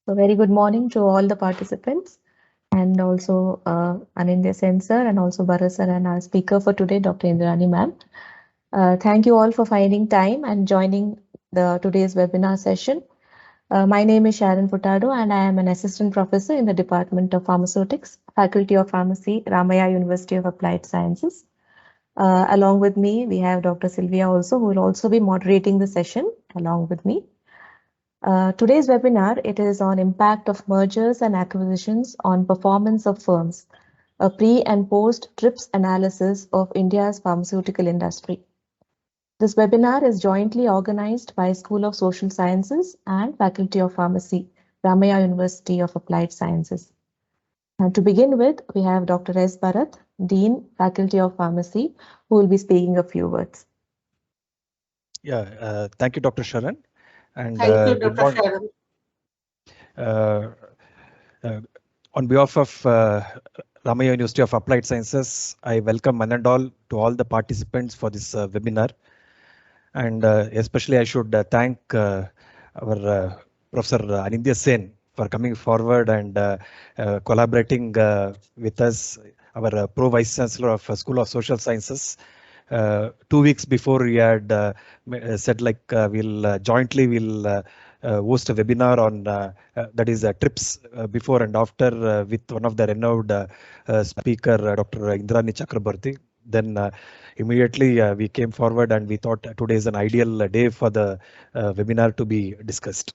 So very good morning to all the participants and also Anindya Sen sir and also Bharat sir and our speaker for today, Dr. Indrani ma'am. Thank you all for finding time and joining the today's webinar session. My name is Sharon Furtado and I am an assistant professor in the Department of Pharmaceutics, Faculty of Pharmacy, Ramaya University of Applied Sciences. Along with me, we have Dr. Sylvia also, who will also be moderating the session along with me. Today's webinar, it is on impact of mergers and acquisitions on performance of firms, a pre and post TRIPS analysis of India's pharmaceutical industry. This webinar is jointly organized by School of Social Sciences and Faculty of Pharmacy, Ramaya University of Applied Sciences. And to begin with, we have Dr. S. Bharat, Dean, Faculty of Pharmacy, who will be speaking a few words. Yeah, thank you, Dr. Sharan. And thank you, good Dr. morning. Sharon. On behalf of Ramaya University of Applied Sciences, I welcome one and all to all the participants for this webinar. And especially I should thank our Professor Anindya Sen for coming forward and collaborating with us, our Pro Vice Chancellor of School of Social Sciences. 2 weeks before we had said we'll jointly host a webinar on that is TRIPS before and after with one of the renowned speaker, Dr. Indrani Chakraborty. Then immediately we came forward and we thought today is an ideal day for the webinar to be discussed.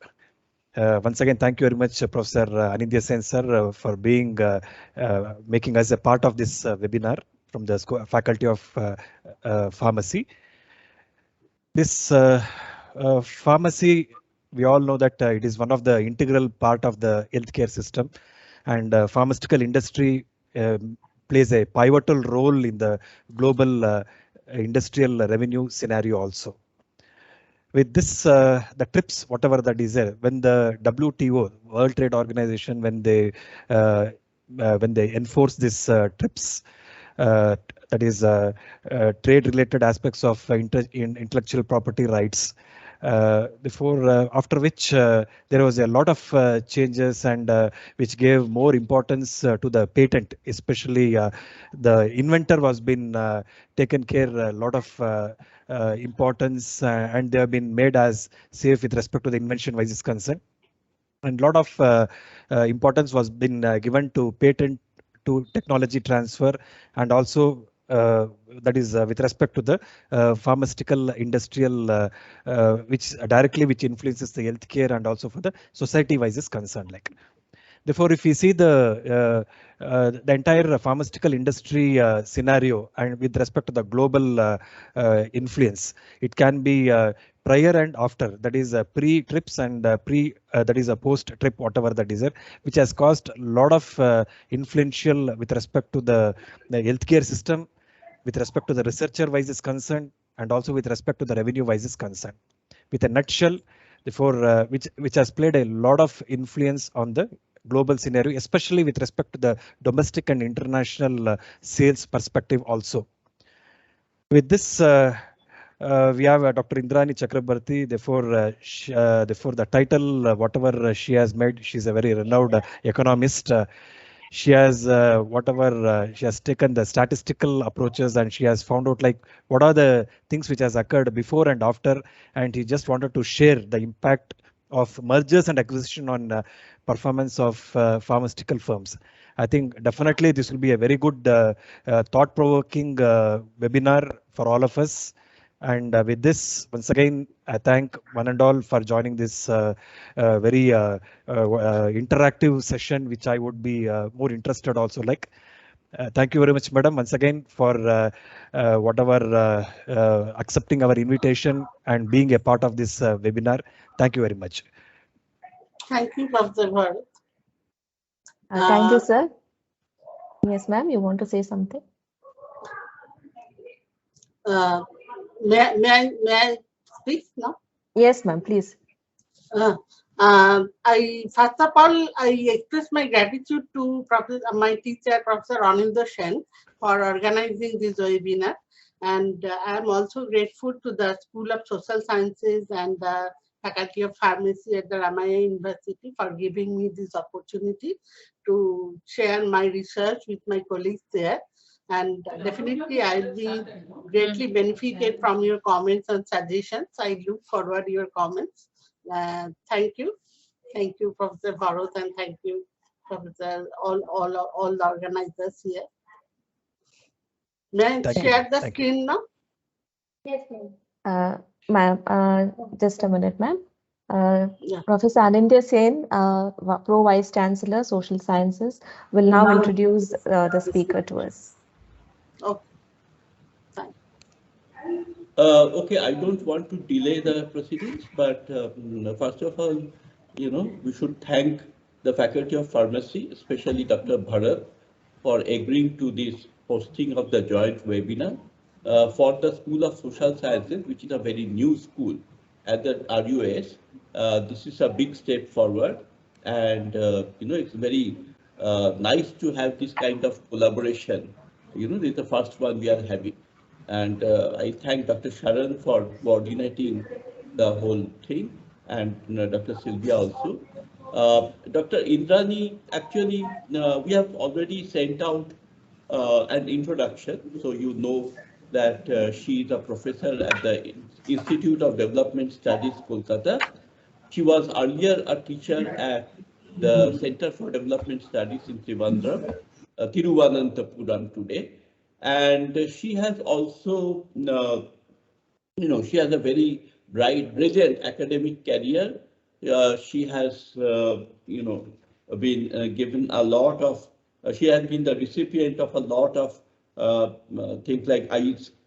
Once again, thank you very much, Professor Anindya Sen sir, for being making us a part of this webinar from the Faculty of Pharmacy. This pharmacy, we all know that it is one of the integral part of the healthcare system, and pharmaceutical industry plays a pivotal role in the global industrial revenue scenario also. With this, the TRIPS, whatever that is there, when the WTO, World Trade Organization, when they enforce this TRIPS, that is trade-related aspects of intellectual property rights. After which there was a lot of changes and which gave more importance to the patent, especially the inventor was been taken care a lot of importance and they have been made as safe with respect to the invention wise is concerned, and a lot of importance was been given to patent to technology transfer, and also that is with respect to the pharmaceutical industrial which influences the healthcare and also for the society wise is concerned. Therefore, if we see the entire pharmaceutical industry scenario and with respect to the global influence, it can be prior and after, that is pre-trips and that is a post-trip, whatever that is, which has caused a lot of influential with respect to the healthcare system, with respect to the researcher wise is concerned, and also with respect to the revenue wise is concerned. With a nutshell, therefore, which has played a lot of influence on the global scenario, especially with respect to the domestic and international sales perspective also. With this, we have Dr. Indrani Chakraborty. Therefore, therefore the title, whatever she has made, she's a very renowned economist. She has she has taken the statistical approaches and she has found out what are the things which has occurred before and after, and he just wanted to share the impact of mergers and acquisition on performance of pharmaceutical firms. I think definitely this will be a very good thought-provoking webinar for all of us. And with this, once again, I thank one and all for joining this very interactive session, which I would be more interested also. Thank you very much, madam, once again for accepting our invitation and being a part of this webinar. Thank you very much. Thank you, Professor Bharat. Thank you, sir. Yes, ma'am, you want to say something? May I speak now? Yes, ma'am, please. I first of all, I express my gratitude to my teacher, Professor Anindya Sen, for organizing this webinar, and I am also grateful to the School of Social Sciences and the Faculty of Pharmacy at the Ramaya University, for giving me this opportunity to share my research with my colleagues there. And definitely I'll be greatly benefited from your comments and suggestions. I look forward to your comments. Thank you. Thank you, Professor Bharat, and thank you, Professor, all the organizers here. May I Thank you, share ma'am. the Thank you. screen now? Yes, ma'am. Ma'am, just a minute, ma'am. Yeah. Professor Anindya Sen, Pro Vice Chancellor, Social Sciences, will now introduce the speaker to us. Okay. Thank Okay, I don't want to delay the proceedings, but first of all, we should thank the Faculty of Pharmacy, especially Dr. Bharat, for agreeing to this hosting of the joint webinar for the School of Social Sciences, which is a very new school at the RUAS. This is a big step forward, and it's very nice to have this kind of collaboration. This is the first one we are having. And I thank Dr. Sharan for coordinating the whole thing, and Dr. Sylvia also. Dr. Indrani, actually, we have already sent out an introduction, so you know that she is a professor at the Institute of Development Studies, Kolkata. She was earlier a teacher at the Center for Development Studies in Trivandrum, Tiruvananthapuram today. And she has also, she has a very brilliant academic career. She has, been given a lot of, she has been the recipient of a lot of things like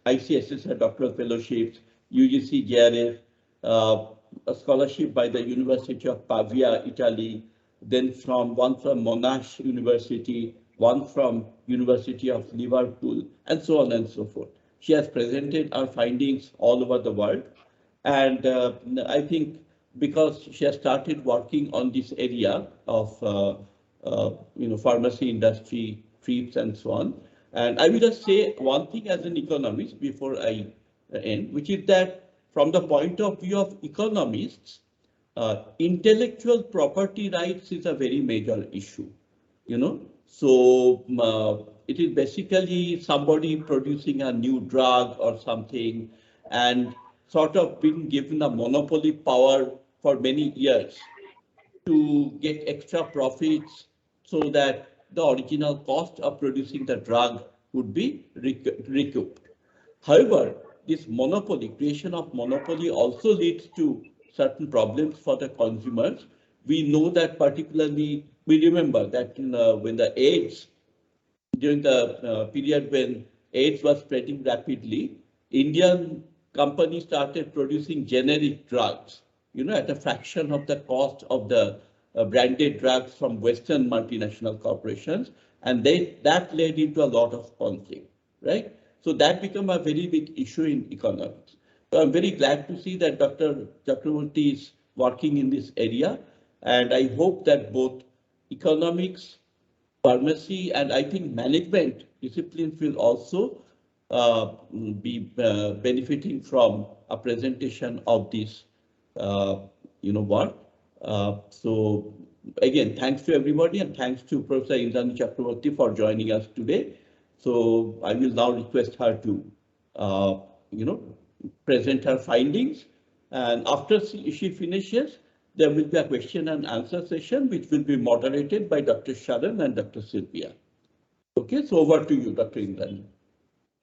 ICSSR doctoral fellowships, UGC JRF, a scholarship by the University of Pavia, Italy, then one from Monash University, one from University of Liverpool, and so on and so forth. She has presented our findings all over the world. And I think because she has started working on this area of pharmacy industry, trips and so on. And I will just say one thing as an economist before I end, which is that from the point of view of economists, intellectual property rights is a very major issue, So it is basically somebody producing a new drug or something and sort of being given a monopoly power for many years to get extra profits so that the original cost of producing the drug would be recouped. However, this creation of monopoly also leads to certain problems for the consumers. We know that particularly, we remember that when the AIDS, during the period when AIDS was spreading rapidly, Indian companies started producing generic drugs, at a fraction of the cost of the branded drugs from Western multinational corporations, and that led into a lot of conflict, right? So that became a very big issue in economics. So I'm very glad to see that Dr. Chakraborty is working in this area, and I hope that both economics, pharmacy, and I think management disciplines will also be benefiting from a presentation of this, work. So again, thanks to everybody, and thanks to Professor Indrani Chakraborty for joining us today. So I will now request her to, present her findings, and after she finishes, there will be a question and answer session, which will be moderated by Dr. Sharan and Dr. Sylvia. Okay, so over to you, Dr. Indrani.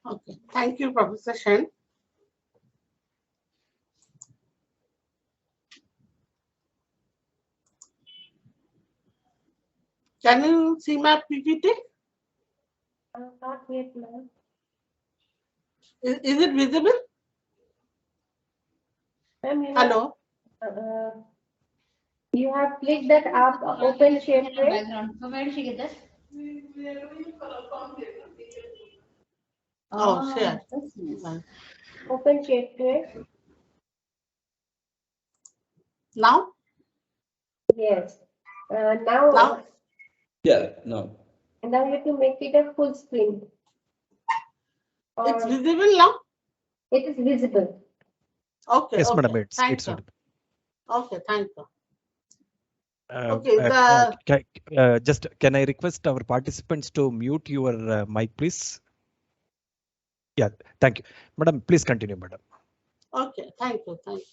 Okay, thank you, Professor Shen. Can you see my PPT? Not yet, ma'am. Is it visible? Hello? You have clicked that up, open share tray. Oh, sure. Open share tray. Now? Yes. Now? Yeah, no. And now you have to make it a full screen. It's visible now? It is visible. Okay. Yes, okay. madam, it's Thank you. visible. Okay, thank you. Uh, Okay, uh, the just can I request our participants to mute your mic, please? Yeah, thank you. Madam, please continue, madam. okay, thank you, thank you.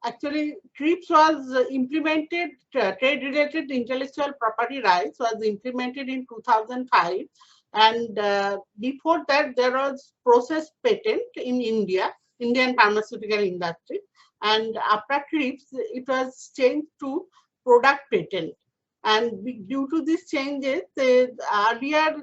Actually, TRIPS was implemented, trade-related intellectual property rights was implemented in 2005. And before that, there was process patent in India, Indian pharmaceutical industry. And after TRIPS, it was changed to product patent. And due to these changes, earlier,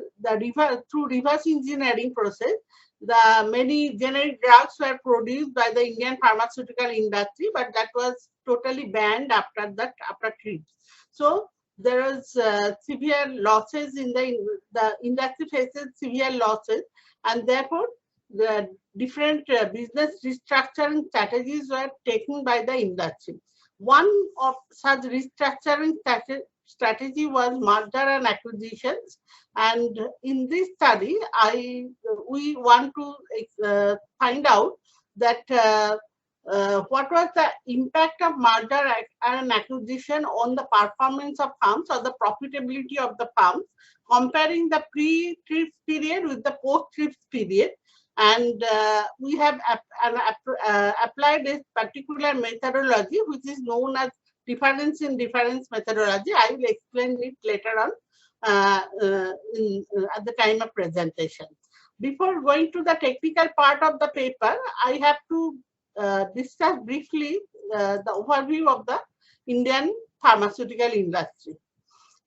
through reverse engineering process, the many generic drugs were produced by the Indian pharmaceutical industry, but that was totally banned after that, after TRIPS. So there was severe losses in the industry faces severe losses, and therefore the different business restructuring strategies were taken by the industry. One of such restructuring strategy was merger and acquisitions. And in this study, we want to find out that what was the impact of merger and acquisition on the performance of firms or the profitability of the firms, comparing the pre-TRIPS period with the post-TRIPS period. And we have applied a particular methodology, which is known as difference in difference methodology. I will explain it later on at the time of presentation. Before going to the technical part of the paper, I have to discuss briefly the overview of the Indian pharmaceutical industry.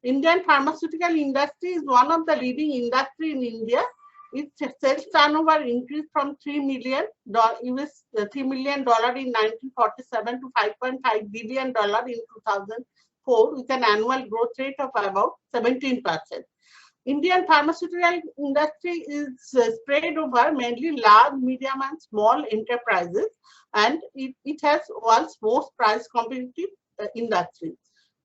Indian pharmaceutical industry is one of the leading industry in India. Its sales turnover increased from $3 million in 1947 to $5.5 billion in 2004, with an annual growth rate of about 17%. Indian pharmaceutical industry is spread over mainly large, medium, and small enterprises, and it has world's most price competitive industry.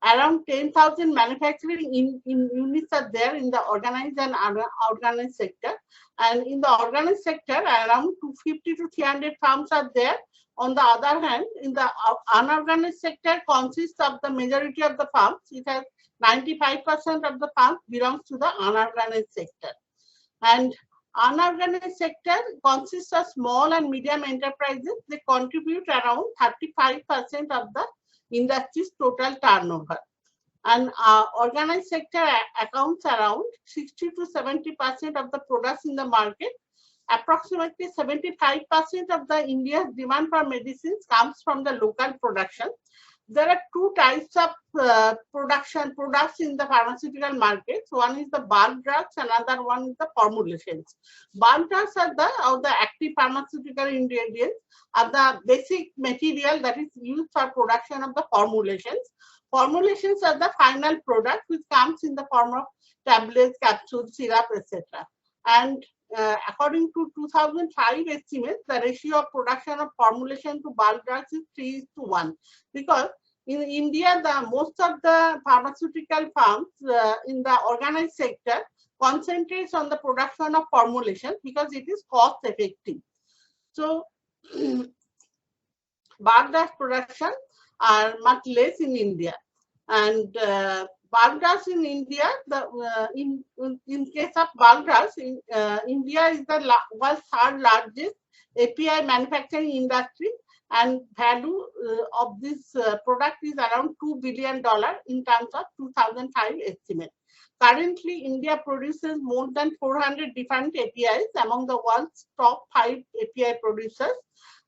Around 10,000 manufacturing units are there in the organized and unorganized sector. And in the organized sector, around 250 to 300 firms are there. On the other hand, in the unorganized sector consists of the majority of the firms. It has 95% of the firms belongs to the unorganized sector. And unorganized sector consists of small and medium enterprises. They contribute around 35% of the industry's total turnover. And organized sector accounts around 60 to 70% of the products in the market. Approximately 75% of the India's demand for medicines comes from the local production. There are two types of products in the pharmaceutical markets. One is the bulk drugs, another one is the formulations. Bulk drugs are the active pharmaceutical ingredients, are the basic material that is used for production of the formulations. Formulations are the final product which comes in the form of tablets, capsules, syrup, etc. And according to 2005 estimates, the ratio of production of formulation to bulk drugs is 3:1, because in India, most of the pharmaceutical firms in the organized sector concentrates on the production of formulation because it is cost effective. So bulk drugs production are much less in India, and bulk drugs in India, in case of bulk drugs, India is the world's third largest API manufacturing industry, and value of this product is around $2 billion in terms of 2005 estimate. Currently, India produces more than 400 different APIs among the world's top 5 API producers,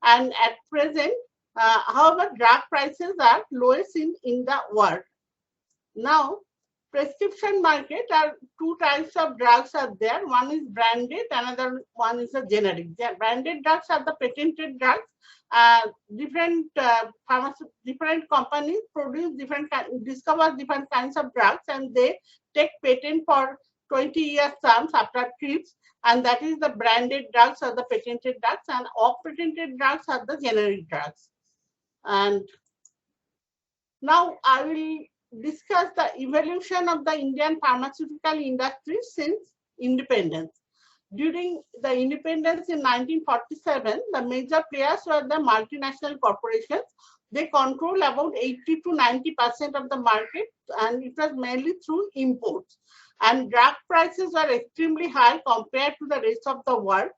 and at present, however, drug prices are lowest in the world. Now, prescription market are two types of drugs are there. One is branded, another one is a generic. Branded drugs are the patented drugs. Different companies discover different kinds of drugs, and they take patent for 20 years terms after TRIPS, and that is the branded drugs or the patented drugs, and off-patented drugs are the generic drugs. And now I will discuss the evolution of the Indian pharmaceutical industry since independence. During the independence in 1947, the major players were the multinational corporations. They control about 80 to 90% of the market, and it was mainly through imports. And drug prices were extremely high compared to the rest of the world.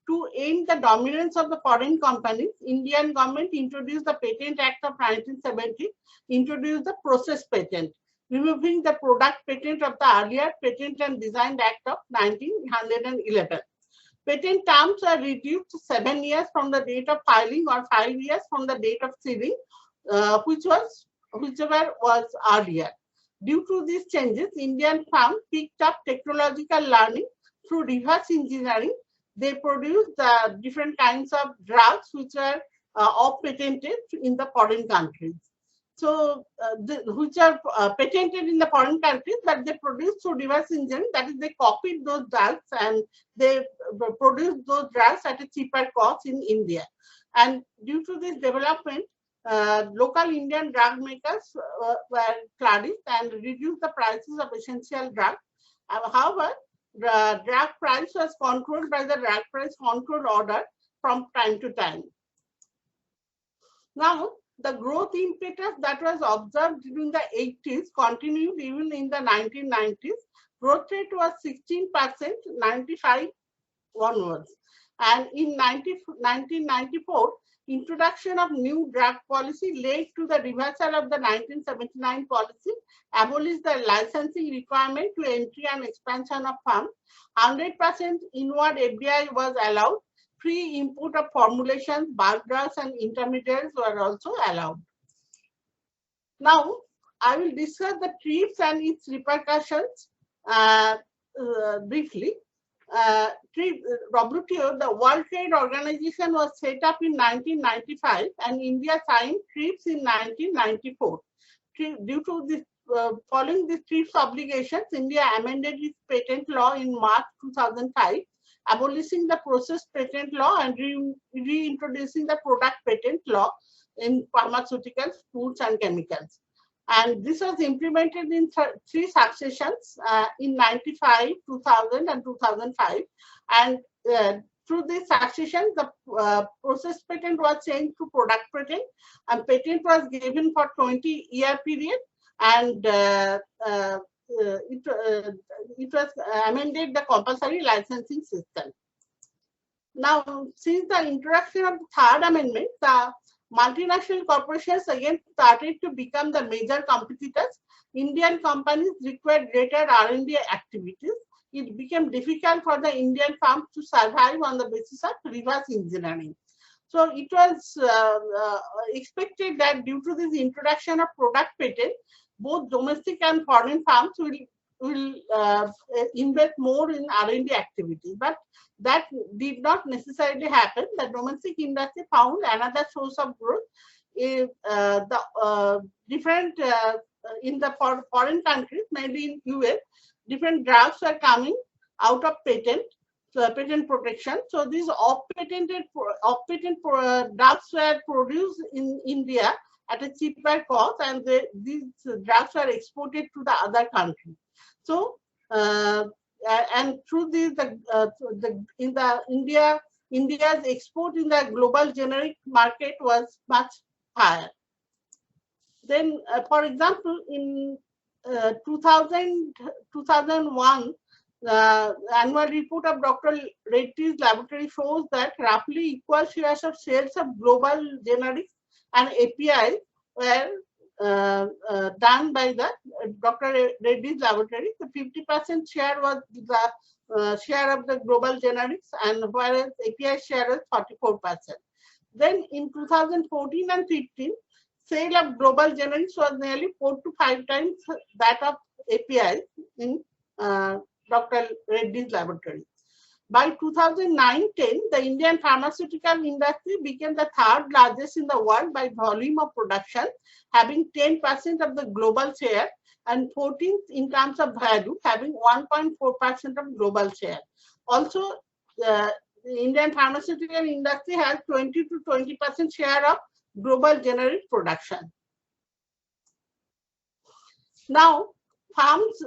To end the dominance of the foreign companies, Indian government introduced the Patent Act of 1970, introduced the process patent, removing the product patent of the earlier Patent and Design Act of 1911. Patent terms are reduced to 7 years from the date of filing or 5 years from the date of sealing, whichever was earlier. Due to these changes, Indian firms picked up technological learning through reverse engineering. They produced different kinds of drugs which are off-patented in the foreign countries. So, which are patented in the foreign countries, but they produced through reverse engineering. That is, they copied those drugs and they produced those drugs at a cheaper cost in India. And due to this development, local Indian drug makers were flourished and reduced the prices of essential drugs. However, the drug price was controlled by the drug price control order from time to time. Now, the growth impetus that was observed during the 80s continued even in the 1990s. Growth rate was 16%, 95 onwards. And in 1994, introduction of new drug policy led to the reversal of the 1979 policy, abolished the licensing requirement to entry and expansion of firms. 100% inward FDI was allowed. Free import of formulations, bulk drugs, and intermediates were also allowed. Now, I will discuss the TRIPS and its repercussions briefly. WTO, the World Trade Organization, was set up in 1995, and India signed TRIPS in 1994. Due to this, following these TRIPS obligations, India amended its patent law in March 2005, abolishing the process patent law and reintroducing the product patent law in pharmaceuticals, foods, and chemicals. And this was implemented in three successions in 95, 2000, and 2005. And through these successions, the process patent was changed to product patent, and patent was given for 20-year period, and it was amended the compulsory licensing system. Now, since the introduction of the third amendment, the multinational corporations again started to become the major competitors. Indian companies required greater R&D activities. It became difficult for the Indian firms to survive on the basis of reverse engineering. So it was expected that due to this introduction of product patent, both domestic and foreign firms will invest more in R&D activities, but that did not necessarily happen. The domestic industry found another source of growth. In foreign countries, maybe in US, different drugs were coming out of patent, patent protection. So these off-patent drugs were produced in India at a cheaper cost, and these drugs were exported to the other countries. So, and through this, India's export in the global generic market was much higher. Then, for example, in 2001, the annual report of Dr. Reddy's laboratory shows that roughly equal shares of sales of global generics and API were done by the Dr. Reddy's laboratory. The 50% share was the share of the global generics, and whereas API share was 44%. Then in 2014 and 15, sale of global generics was nearly 4 to 5 times that of API in Dr. Reddy's laboratory. By 2009-10, the Indian pharmaceutical industry became the third largest in the world by volume of production, having 10% of the global share, and 14th in terms of value, having 1.4% of global share. Also, the Indian pharmaceutical industry has 20 to 20% share of global generic production. Now, Farms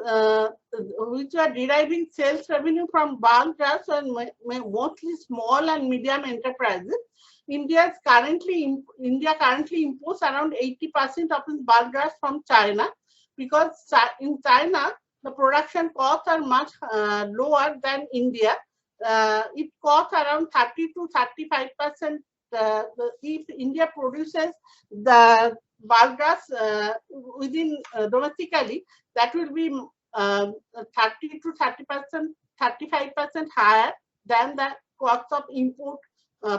which are deriving sales revenue from bulk drugs are mostly small and medium enterprises. India currently imports around 80% of its bulk drugs from China, because in China the production costs are much lower than India. It costs around 30 to 35%. If India produces the bulk drugs within domestically, that will be 30 to 30%, 35% higher than the cost of import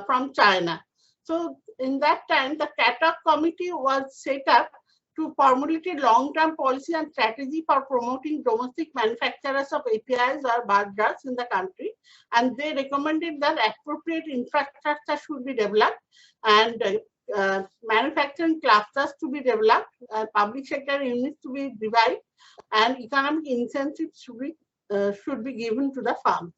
from China. So in that time, the CATOC committee was set up to formulate a long-term policy and strategy for promoting domestic manufacturers of APIs or bulk drugs in the country. And they recommended that appropriate infrastructure should be developed and manufacturing clusters to be developed, public sector units to be revived, and economic incentives should be given to the farm.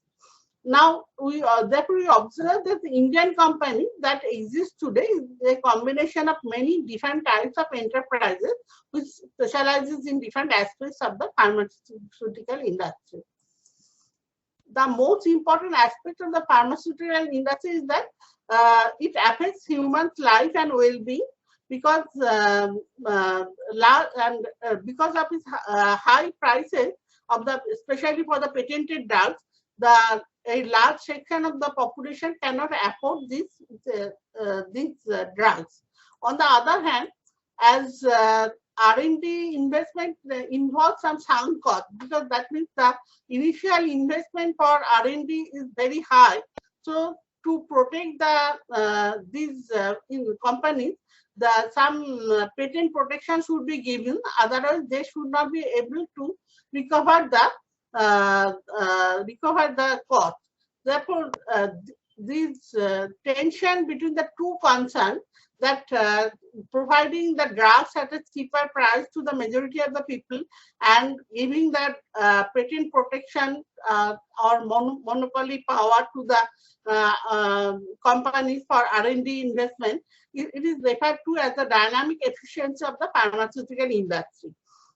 Now, therefore we observe that the Indian company that exists today is a combination of many different types of enterprises which specializes in different aspects of the pharmaceutical industry. The most important aspect of the pharmaceutical industry is that it affects humans' life and well-being, because because of its high prices of especially for the patented drugs, a large section of the population cannot afford these drugs. On the other hand, as R&D investment involves some sunk cost, because that means the initial investment for R&D is very high. So to protect these companies, some patent protection should be given. Otherwise, they should not be able to recover the cost. Therefore, this tension between the two concerns, that providing the drugs at a cheaper price to the majority of the people and giving that patent protection or monopoly power to the companies for R&D investment, it is referred to as the dynamic efficiency of the pharmaceutical industry.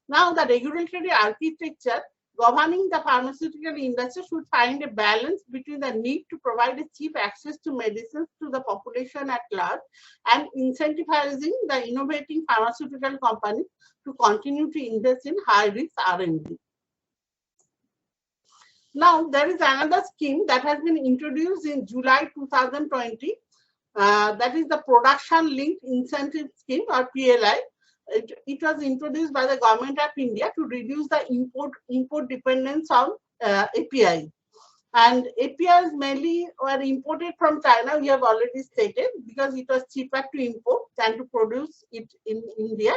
Now, the regulatory architecture governing the pharmaceutical industry should find a balance between the need to provide a cheap access to medicines to the population at large and incentivizing the innovating pharmaceutical companies to continue to invest in high-risk R&D. Now, there is another scheme that has been introduced in July 2020. That is the Production Linked Incentive Scheme, or PLI. It was introduced by the Government of India to reduce the import dependence on API. And APIs mainly were imported from China, we have already stated, because it was cheaper to import than to produce it in India.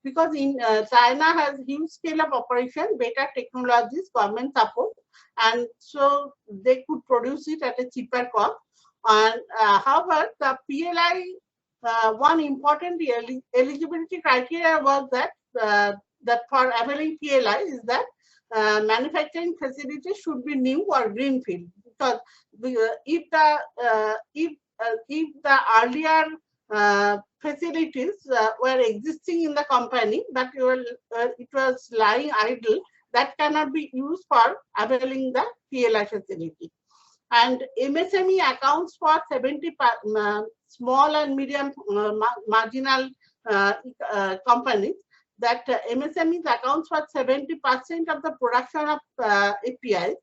Because in China has huge scale of operation, better technologies, government support, and so they could produce it at a cheaper cost. And however, the PLI, one important eligibility criteria was that for availing PLI is that manufacturing facilities should be new or greenfield. Because if the earlier facilities were existing in the company, but it was lying idle, that cannot be used for availing the PLI facility. And MSME accounts for 70 small and medium marginal companies. That MSMEs accounts for 70% of the production of APIs.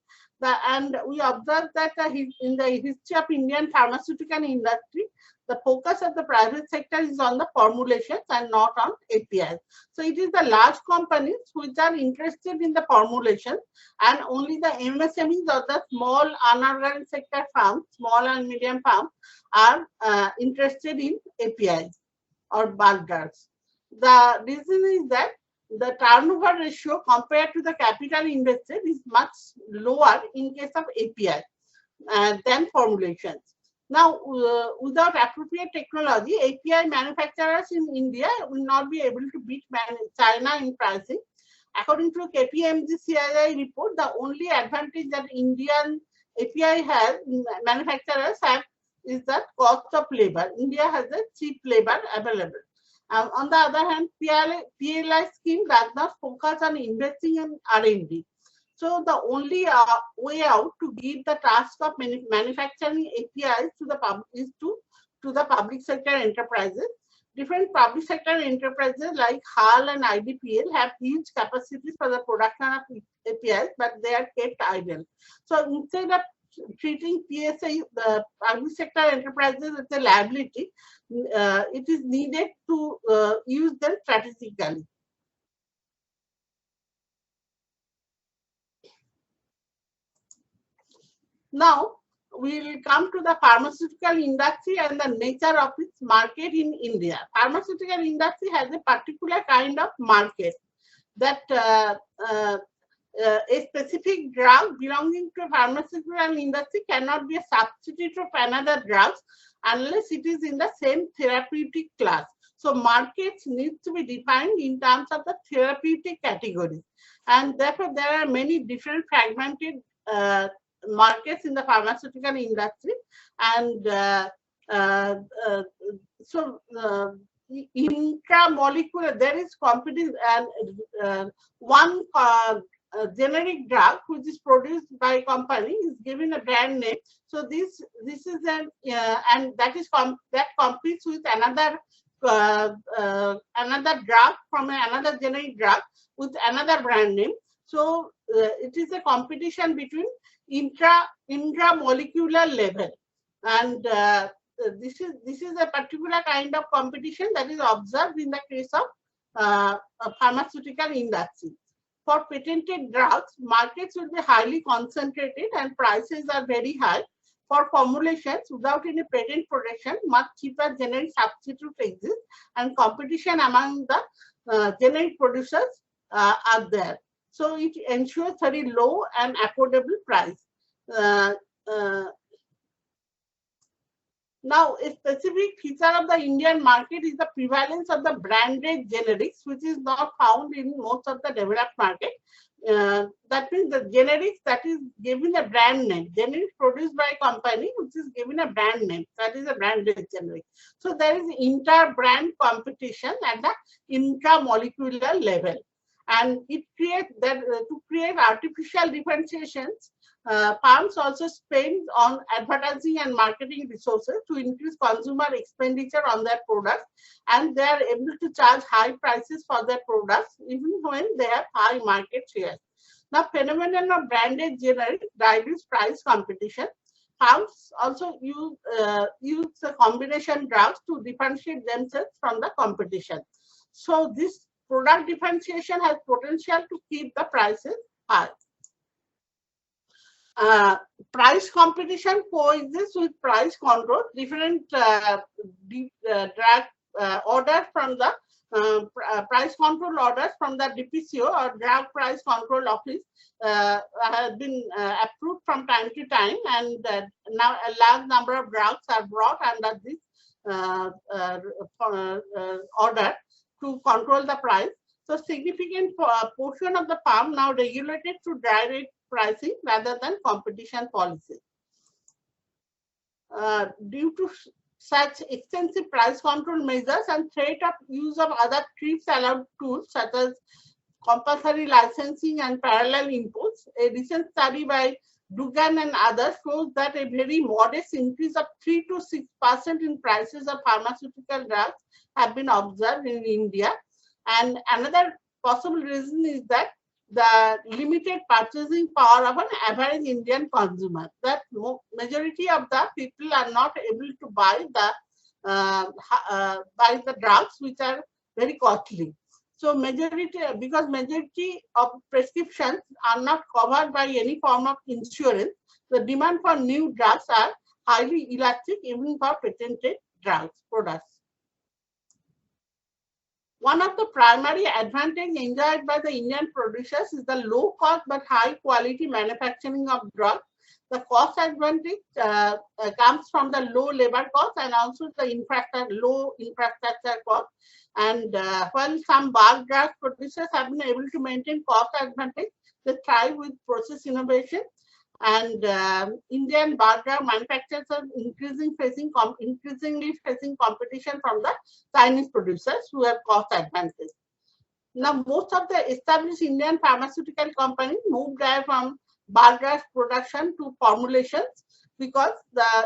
And we observe that in the history of Indian pharmaceutical industry, the focus of the private sector is on the formulations and not on APIs. So it is the large companies which are interested in the formulations, and only the MSMEs or the small unorganized sector firms, small and medium firms, are interested in APIs or bulk drugs. The reason is that the turnover ratio compared to the capital invested is much lower in case of API than formulations. Now, without appropriate technology, API manufacturers in India will not be able to beat China in pricing. According to KPMG CII report, the only advantage that Indian API has, manufacturers have, is the cost of labor. India has a cheap labor available. On the other hand, PLI scheme does not focus on investing in R&D. So the only way out to give the task of manufacturing APIs to the public is to the public sector enterprises. Different public sector enterprises like HAL and IDPL have huge capacities for the production of APIs, but they are kept idle. So instead of treating PSA, the public sector enterprises, as a liability, it is needed to use them strategically. Now, we will come to the pharmaceutical industry and the nature of its market in India. Pharmaceutical industry has a particular kind of market that a specific drug belonging to pharmaceutical industry cannot be a substitute of another drug unless it is in the same therapeutic class. So markets need to be defined in terms of the therapeutic categories. And therefore, there are many different fragmented markets in the pharmaceutical industry. And intramolecular, there is competition, and one generic drug which is produced by a company is given a brand name. So this is an and that is that competes with another another drug from another generic drug with another brand name. So it is a competition between intramolecular level, and this is a particular kind of competition that is observed in the case of pharmaceutical industry. For patented drugs, markets will be highly concentrated and prices are very high. For formulations without any patent protection, much cheaper generic substitutes exist, and competition among the generic producers are there. So it ensures very low and affordable price. Now, a specific feature of the Indian market is the prevalence of the branded generics, which is not found in most of the developed market. That means the generics that is given a brand name, generics produced by a company which is given a brand name, that is a branded generic. So there is inter-brand competition at the intramolecular level, and it creates that to create artificial differentiations. Firms also spend on advertising and marketing resources to increase consumer expenditure on their products, and they are able to charge high prices for their products even when they have high market shares. Now, phenomenon of branded generic dilutes price competition. Firms also use the combination drugs to differentiate themselves from the competition. So this product differentiation has potential to keep the prices high. Price competition coexists with price control. Different drug orders from the price control orders from the DPCO or Drug Price Control Office have been approved from time to time, and now a large number of drugs are brought under this order to control the price. So significant portion of the farm now regulated through direct pricing rather than competition policy. Due to such extensive price control measures and threat of use of other TRIPS allowed tools such as compulsory licensing and parallel imports, a recent study by Dugan and others shows that a very modest increase of 3 to 6% in prices of pharmaceutical drugs have been observed in India. And another possible reason is that the limited purchasing power of an average Indian consumer. That majority of the people are not able to buy the drugs which are very costly. So because majority of prescriptions are not covered by any form of insurance, the demand for new drugs are highly elastic even for patented products. One of the primary advantages enjoyed by the Indian producers is the low cost but high quality manufacturing of drugs. The cost advantage comes from the low labor cost and also the low infrastructure cost. And while some bulk drug producers have been able to maintain cost advantage, they thrive with process innovation And Indian bar drug manufacturers are increasingly facing competition from the Chinese producers who have cost advantage. Now, most of the established Indian pharmaceutical companies moved there from bar drug production to formulations because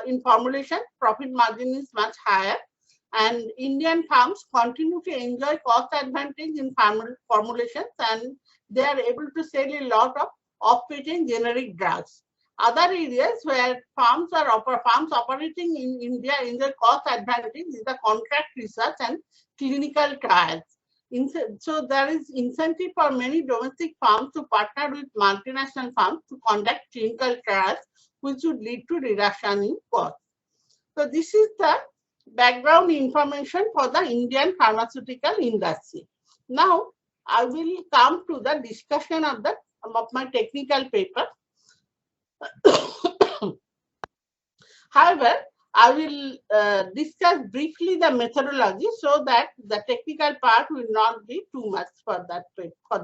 in formulation profit margin is much higher, and Indian firms continue to enjoy cost advantage in formulations, and they are able to sell a lot of off-patent generic drugs. Other areas where firms operating in India enjoy cost advantage is the contract research and clinical trials. So there is incentive for many domestic firms to partner with multinational firms to conduct clinical trials, which would lead to reduction in cost. So this is the background information for the Indian pharmaceutical industry. Now I will come to the discussion of my technical paper. However, I will discuss briefly the methodology so that the technical part will not be too much for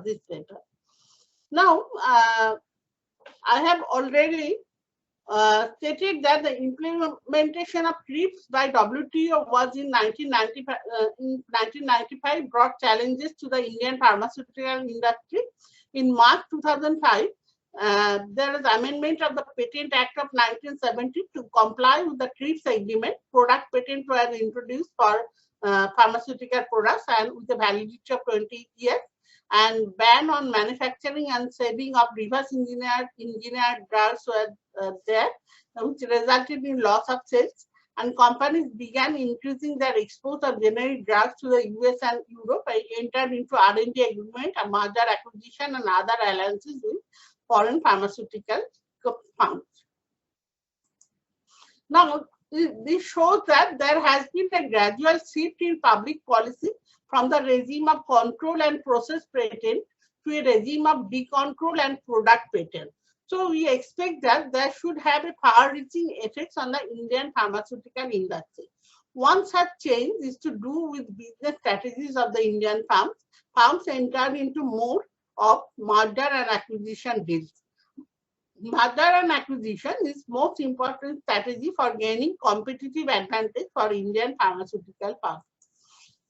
this paper. Now, I have already stated that the implementation of TRIPS by WTO was in 1995 brought challenges to the Indian pharmaceutical industry. In March 2005, there is amendment of the Patent Act of 1970 to comply with the TRIPS agreement. Product patents were introduced for pharmaceutical products and with a validity of 20 years, and ban on manufacturing and selling of reverse engineered drugs were there, which resulted in loss of sales, and companies began increasing their export of generic drugs to the US and Europe. Entered into R&D agreement, a merger, acquisition, and other alliances with foreign pharmaceutical firms. Now, this shows that there has been a gradual shift in public policy from the regime of control and process patent to a regime of decontrol and product patent. So we expect that there should have a far-reaching effects on the Indian pharmaceutical industry. One such change is to do with business strategies of the Indian firms. Firms entered into more of merger and acquisition deals. Merger and acquisition is most important strategy for gaining competitive advantage for Indian pharmaceutical firms.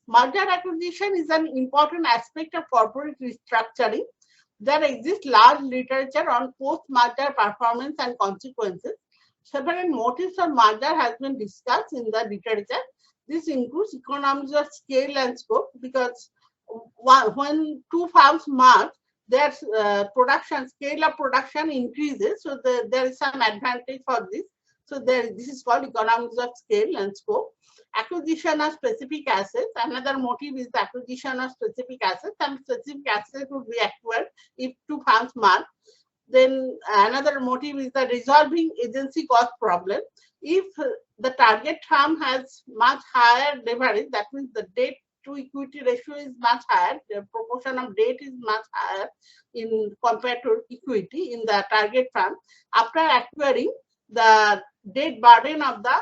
Merger acquisition is an important aspect of corporate restructuring. There exists large literature on post-merger performance and consequences. Several motives of merger has been discussed in the literature. This includes economies of scale and scope, because when two firms merge, their scale of production increases, so there is some advantage for this. So this is called economies of scale and scope. Acquisition of specific assets. Another motive is the acquisition of specific assets. Some specific assets would be acquired if two firms merge. Then another motive is the resolving agency cost problem. If the target firm has much higher leverage, that means the debt to equity ratio is much higher, the proportion of debt is much higher compared to equity in the target firm. After acquiring, the debt burden of the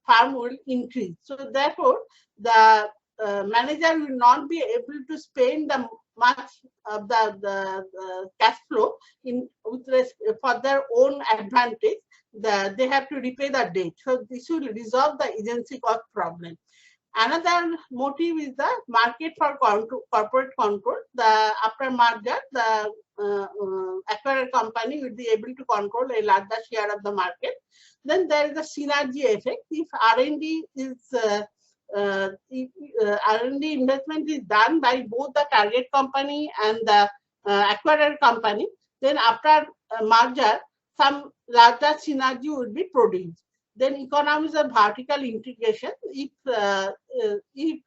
firm will increase. So therefore, the manager will not be able to spend the much of the cash flow for their own advantage. They have to repay the debt. So this will resolve the agency cost problem. Another motive is the market for corporate control. After merger, the acquired company will be able to control a larger share of the market. Then there is a synergy effect. If R&D investment is done by both the target company and the acquired company, then after merger, some larger synergy will be produced. Then economies of vertical integration. If there is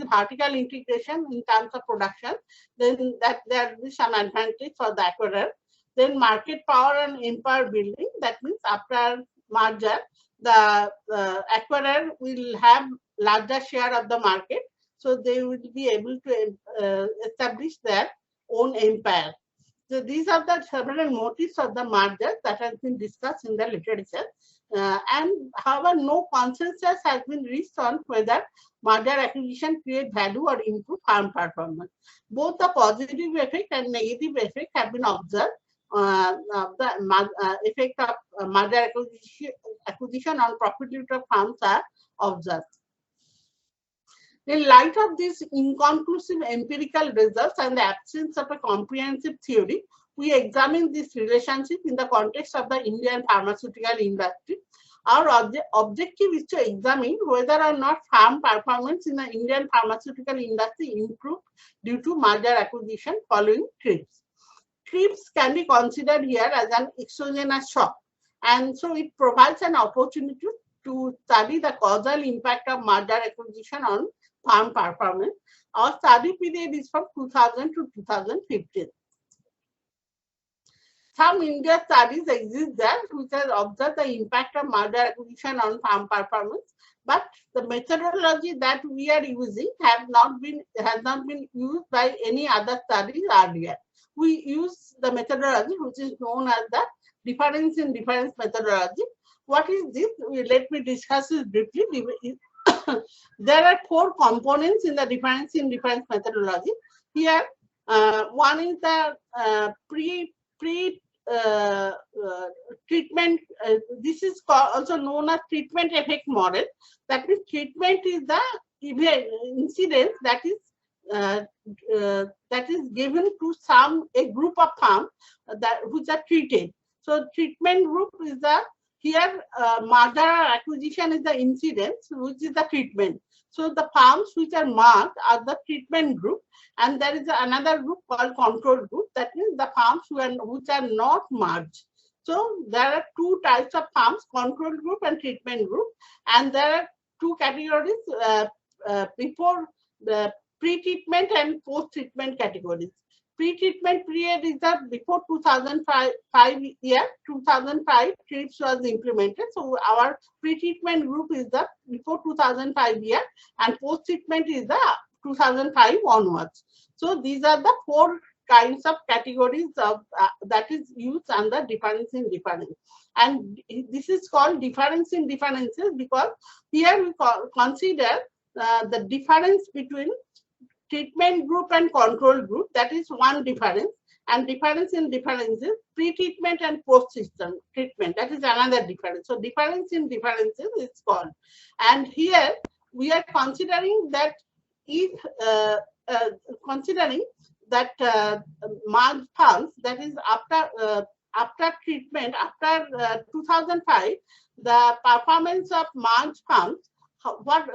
vertical integration in terms of production, then there is some advantage for the acquirer. Then market power and empire building. That means after merger, the acquirer will have larger share of the market, so they will be able to establish their own empire. So these are the several motives of the merger that has been discussed in the literature. And however, no consensus has been reached on whether merger acquisition create value or improve firm performance. Both the positive effect and negative effect have been observed the effect of merger acquisition on profitability of farms are observed. In light of these inconclusive empirical results and the absence of a comprehensive theory, we examine this relationship in the context of the Indian pharmaceutical industry. Our objective is to examine whether or not farm performance in the Indian pharmaceutical industry improved due to merger acquisition following TRIPS. TRIPS can be considered here as an exogenous shock, and so it provides an opportunity to study the causal impact of merger acquisition on farm performance. Our study period is from 2000 to 2015. Some India studies exist there which has observed the impact of merger acquisition on farm performance, but the methodology that we are using has not been used by any other studies earlier. We use the methodology which is known as the difference in difference methodology. What is this? Let me discuss it briefly. There are 4 components in the difference in difference methodology. Here, one is the treatment. This is also known as treatment effect model. That means treatment is the incidence that is given to a group of farms which are treated. So treatment group is the merger acquisition is the incidence, which is the treatment. So the farms which are marked are the treatment group, and there is another group called control group. That means the farms which are not merged. So there are 2 types of farms: control group and treatment group, and there are 2 categories before the pre-treatment and post-treatment categories. Pre-treatment period is that before 2005 year, 2005 TRIPS was implemented. So our pre-treatment group is the before 2005 year, and post-treatment is the 2005 onwards. So these are the 4 kinds of categories of that is used under difference in difference. And this is called difference in differences because here we consider the difference between treatment group and control group. That is one difference, and difference in differences, pre-treatment and post-treatment, that is another difference. So difference in differences is called. And here we are considering that if merged farms, that is after treatment, after 2005, the performance of merged farms, what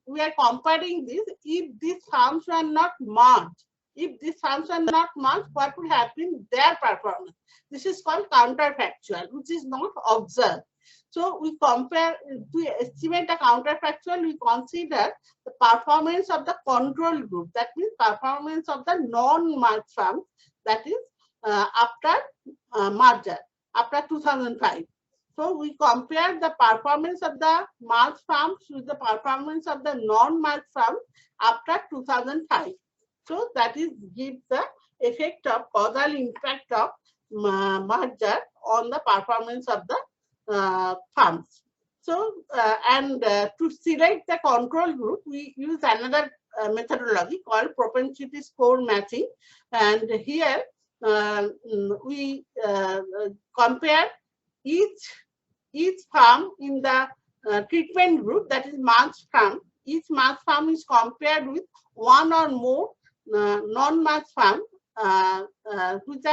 we are comparing this, if these farms were not merged, what would have been their performance? This is called counterfactual, which is not observed. So we compare, to estimate the counterfactual, we consider the performance of the control group, that means performance of the non-merged farms, that is after merger, after 2005. So we compare the performance of the merged farms with the performance of the non-merged farms after 2005. So that is gives the effect of causal impact of merger on the performance of the farms. So to select the control group, we use another methodology called propensity score matching, and here we compare each farm in the treatment group, that is merged farm. Each merged farm is compared with one or more non-merged farms which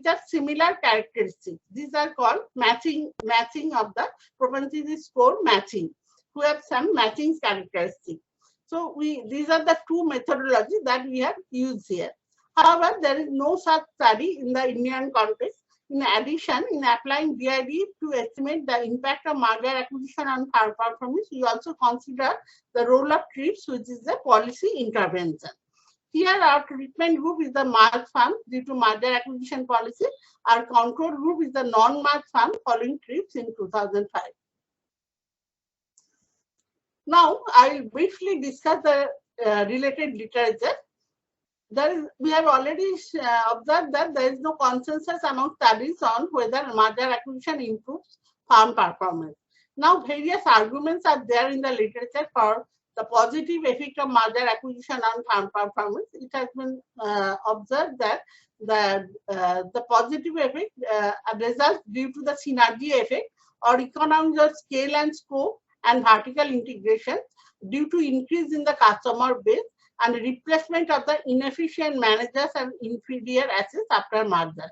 are similar characteristics. These are called matching of the propensity score matching, who have some matching characteristics. So these are the 2 methodologies that we have used here. However, there is no such study in the Indian context. In addition, in applying BID to estimate the impact of merger acquisition on farm performance, we also consider the role of TRIPS, which is the policy intervention. Here, our treatment group is the merged farm due to merger acquisition policy. Our control group is the non-merged farm following TRIPS in 2005. Now, I will briefly discuss the related literature. We have already observed that there is no consensus among studies on whether merger acquisition improves farm performance. Now, various arguments are there in the literature for the positive effect of merger acquisition on farm performance. It has been observed that the positive effect results due to the synergy effect or economies of scale and scope and vertical integration due to increase in the customer base and replacement of the inefficient managers and inferior assets after merger.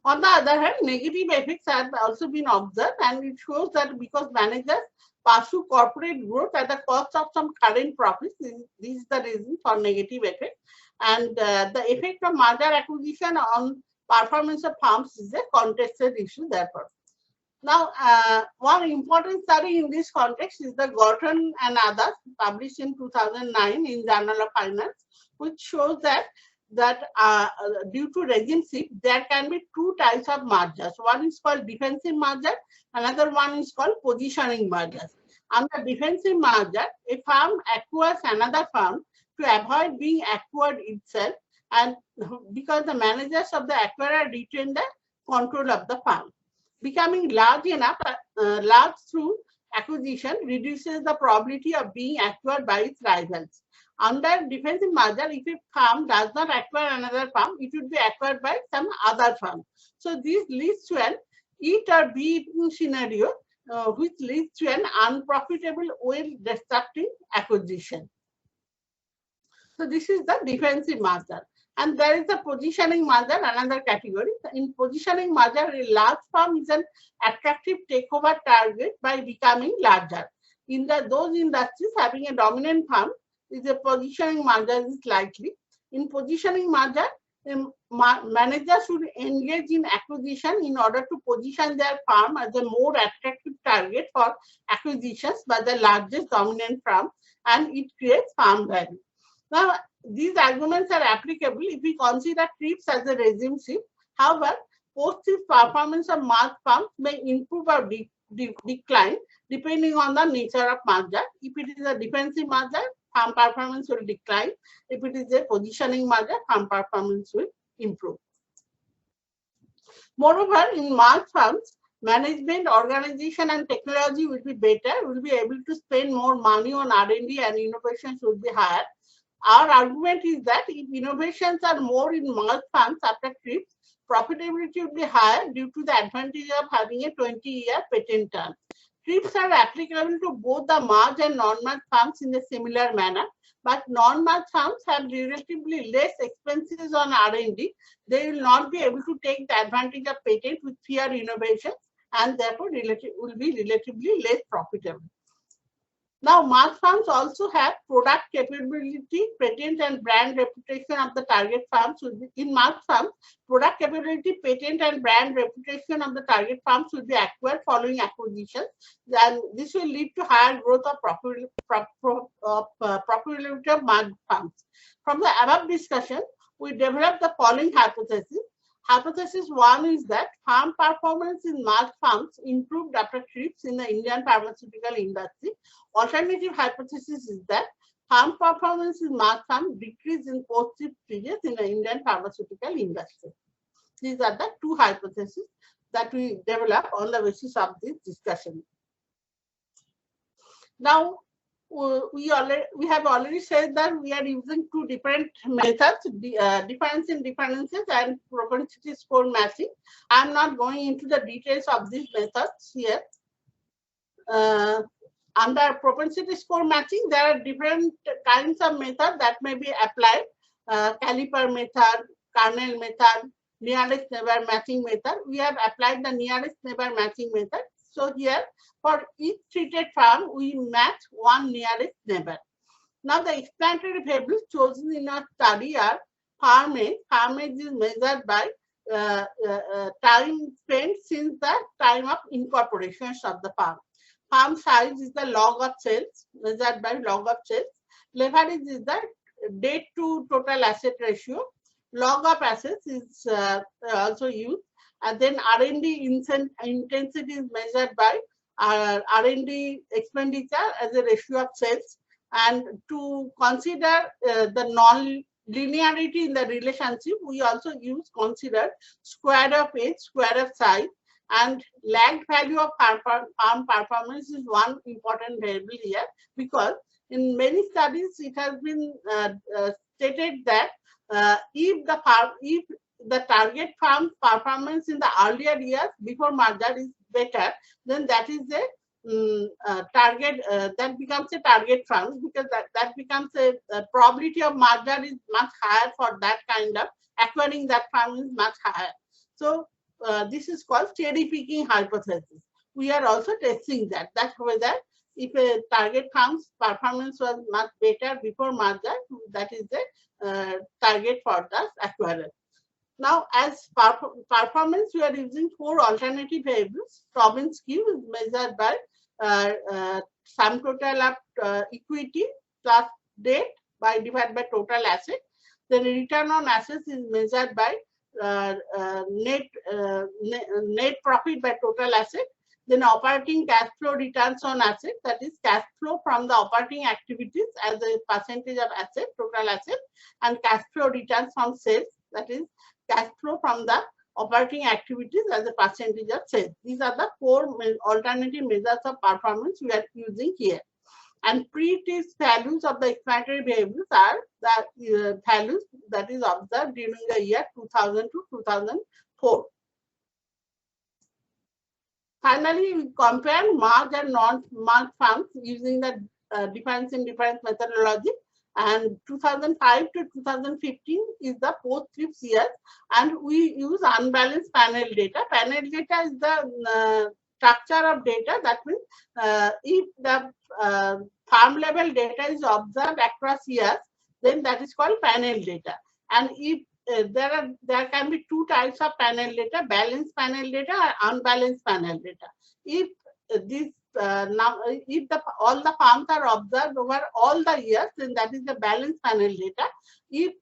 On the other hand, negative effects have also been observed, and it shows that because managers pursue corporate growth at the cost of some current profits, this is the reason for negative effect. And the effect of merger acquisition on performance of firms is a contested issue, therefore. Now, one important study in this context is the Gorton and others, published in 2009 in Journal of Finance, which shows that due to regime shift, there can be two types of mergers. One is called defensive merger, another one is called positioning mergers. Under defensive merger, a firm acquires another firm to avoid being acquired itself, and because the managers of the acquirer retain the control of the firm. Becoming large enough, large through acquisition reduces the probability of being acquired by its rivals. Under defensive merger, if a firm does not acquire another firm, it would be acquired by some other firm. So this leads to an eat or be eaten scenario, which leads to an unprofitable, well-destructing acquisition. So this is the defensive merger. And there is the positioning merger, another category. In positioning merger, a large firm is an attractive takeover target by becoming larger. In those industries having a dominant firm, is a positioning merger is likely. In positioning merger, managers should engage in acquisition in order to position their firm as a more attractive target for acquisitions by the largest dominant firm, and it creates firm value. Now, these arguments are applicable if we consider trips as a regime shift. However, post-shift performance of merged firms may improve or decline depending on the nature of merger. If it is a defensive merger, firm performance will decline. If it is a positioning merger, firm performance will improve. Moreover, in merged firms, management, organization, and technology will be better. Will be able to spend more money on R&D, and innovations will be higher. Our argument is that if innovations are more in merged firms after trips, profitability would be higher due to the advantage of having a 20-year patent term. Trips are applicable to both the merged and non-merged firms in a similar manner, but non-merged firms have relatively less expenses on R&D. They will not be able to take the advantage of patent with fewer innovations, and therefore will be relatively less profitable. Now, merged firms also have product capability, patent, and brand reputation of the target firms. In merged firms, product capability, patent, and brand reputation of the target firms will be acquired following acquisition. Then this will lead to higher growth of profitability of merged firms. From the above discussion, we developed the following hypothesis. Hypothesis 1 is that firm performance in merged firms improved after trips in the Indian pharmaceutical industry. Alternative hypothesis is that firm performance in merged firms decreased in post-trip periods in the Indian pharmaceutical industry. These are the two hypotheses that we develop on the basis of this discussion. Now, we have already said that we are using two different methods, difference in differences and propensity score matching. I am not going into the details of these methods here. Under propensity score matching, there are different kinds of methods that may be applied. Caliper method, kernel method, nearest neighbor matching method. We have applied the nearest neighbor matching method. So here, for each treated firm, we match one nearest neighbor. Now, the explanatory variables chosen in our study are farm age. Farm age is measured by time spent since the time of incorporation of the farm. Farm size is the log of sales, measured by log of sales. Leverage is the debt to total asset ratio. Log of assets is also used. And then R&D intensity is measured by R&D expenditure as a ratio of sales. And to consider the non-linearity in the relationship, we also consider square of age, square of size, and lagged value of farm performance is one important variable here, because in many studies it has been stated that if the target farm performance in the earlier years before merger is better, then that is a target, that becomes a target farm, because that becomes a probability of merger is much higher for that kind of acquiring that farm is much higher. So this is called cherry picking hypothesis. We are also testing that whether if a target farm's performance was much better before merger, that is the target for the acquirer. Now, as performance, we are using 4 alternative variables. Propensity is measured by sum total of equity plus debt divided by total asset. Then return on assets is measured by net profit by total asset. Then operating cash flow returns on asset, that is cash flow from the operating activities as a percentage of asset, total asset, and cash flow returns from sales, that is cash flow from the operating activities as a percentage of sales. These are the 4 alternative measures of performance we are using here. And pre-test values of the explanatory variables are the values that is observed during the year 2000 to 2004. Finally, we compare merged and non-merged farms using the difference in difference methodology. And 2005 to 2015 is the post-TRIPS year, and we use unbalanced panel data. Panel data is the structure of data. That means if the farm level data is observed across years, then that is called panel data. And if there can be 2 types of panel data: balanced panel data or unbalanced panel data. If this if all the farms are observed over all the years, then that is the balanced panel data. If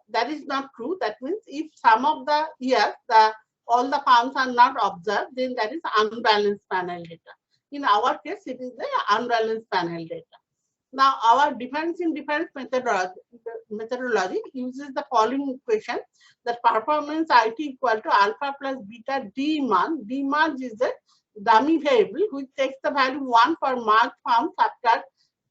that is not true, that means if some of the years all the farms are not observed, then that is unbalanced panel data. In our case, it is the unbalanced panel data. Now, our difference in difference methodology uses the following equation: that performance IT equal to alpha plus beta D merge. D merge is a dummy variable which takes the value 1 for merged farms after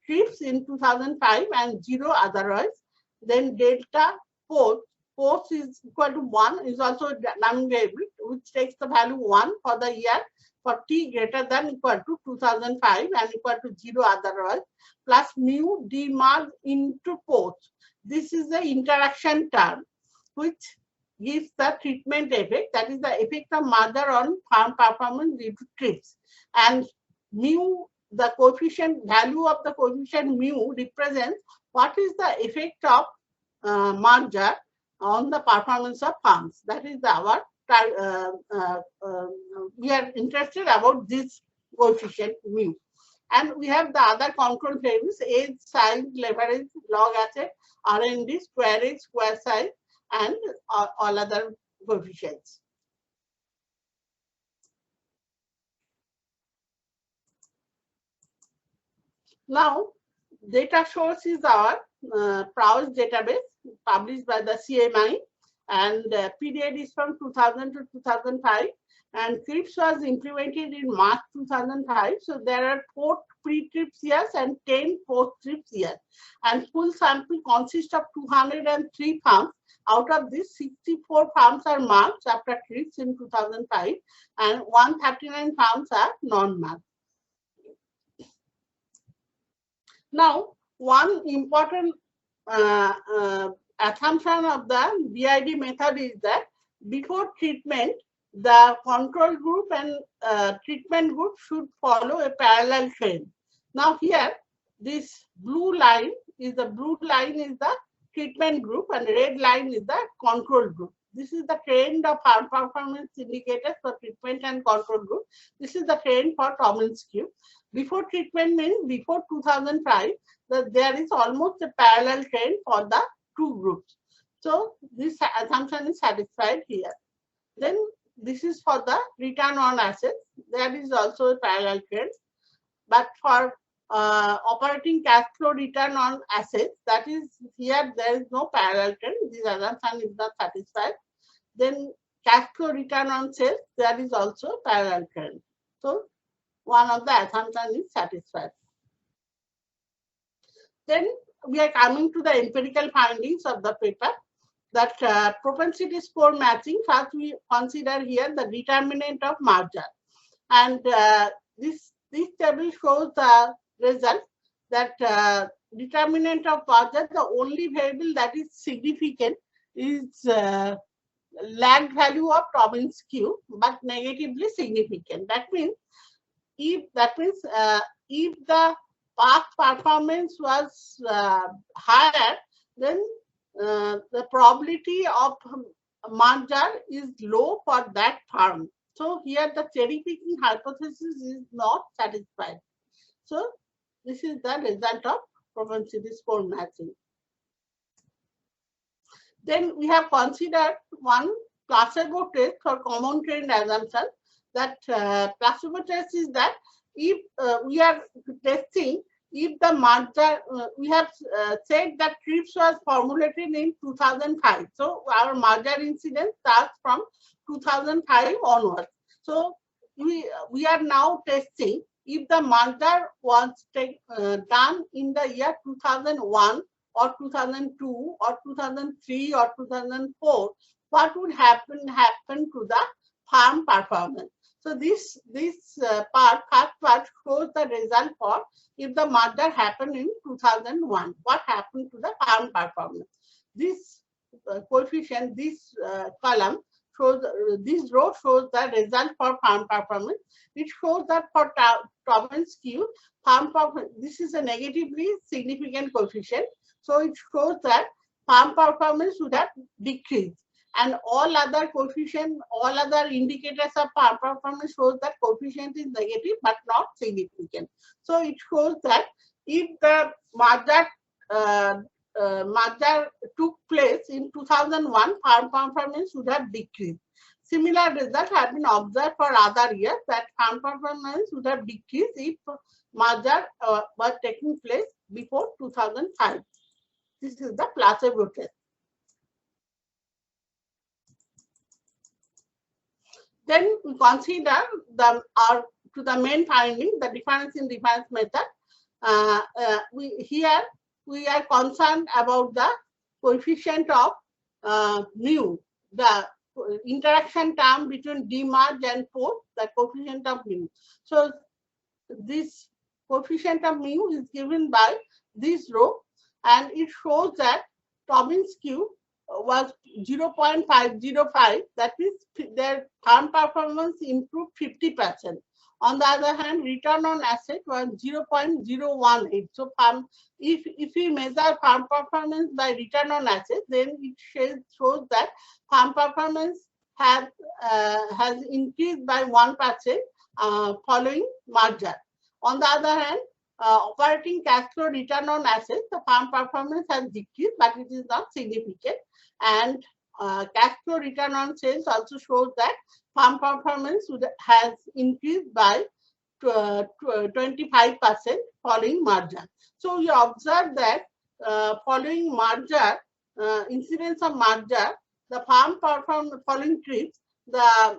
TRIPS in 2005 and 0 otherwise. Then delta post is equal to 1 is also a dummy variable which takes the value 1 for the year for t greater than equal to 2005 and equal to 0 otherwise, plus mu D merge into post. This is the interaction term which gives the treatment effect, that is the effect of merger on farm performance due to TRIPS. And mu, the coefficient value of the coefficient mu, represents what is the effect of merger on the performance of farms. That is our we are interested about this coefficient mu. And we have the other control variables: age, size, leverage, log asset, R&D, square age, square size, and all other coefficients. Now, data source is our RUAS database published by the CMI, and period is from 2000 to 2005, and TRIPS was implemented in March 2005. So there are 4 pre-TRIPS years and 10 post-TRIPS years, and full sample consists of 203 farms. Out of this, 64 farms are merged after TRIPS in 2005, and 139 farms are non-merged. Now, one important assumption of the BID method is that before treatment, the control group and treatment group should follow a parallel trend. Now here, this blue line is the treatment group and red line is the control group. This is the trend of farm performance indicators for treatment and control group. This is the trend for Propensity. Before treatment means before 2005, there is almost a parallel trend for the 2 groups. So this assumption is satisfied here. Then this is for the return on assets. There is also a parallel trend. But for operating cash flow return on assets, that is here there is no parallel trend. This assumption is not satisfied. Then cash flow return on sales, there is also a parallel trend. So one of the assumptions is satisfied. Then we are coming to the empirical findings of the paper. that propensity score matching, first we consider here the determinant of merger. And this table shows the result that determinant of merger, the only variable that is significant is lag value of Tobin's Q, but negatively significant. That means if the past performance was higher, then the probability of merger is low for that firm. So here the cherry picking hypothesis is not satisfied. So this is the result of propensity score matching. Then we have considered one placebo test for common trend assumption. That placebo test is that if we are testing if the merger, we have said that TRIPS was formulated in 2005. So our merger incidence starts from 2005 onwards. So we are now testing if the merger was done in the year 2001 or 2002 or 2003 or 2004, what would happen to the farm performance. So this first part shows the result for if the merger happened in 2001, what happened to the farm performance. This coefficient, this column shows, this row shows the result for farm performance. It shows that for Tobin's Q, farm performance, this is a negatively significant coefficient. So it shows that farm performance would have decreased. And all other coefficient, all other indicators of farm performance shows that coefficient is negative but not significant. So it shows that if the merger took place in 2001, farm performance would have decreased. Similar results have been observed for other years that farm performance would have decreased if merger was taking place before 2005. This is the placebo test. Then we consider the main finding, the difference in difference method. Here we are concerned about the coefficient of mu, the interaction term between demerge and post, the coefficient of mu. So this coefficient of mu is given by this row, and it shows that Tobin's Q was 0.505, that is their farm performance improved 50%. On the other hand, return on asset was 0.018. So if we measure farm performance by return on asset, then it shows that farm performance has increased by 1% following merger. On the other hand, operating cash flow return on assets, the farm performance has decreased, but it is not significant. And cash flow return on sales also shows that farm performance has increased by 25% following merger. So we observe that following merger, incidence of merger, the farm performance following TRIPS, the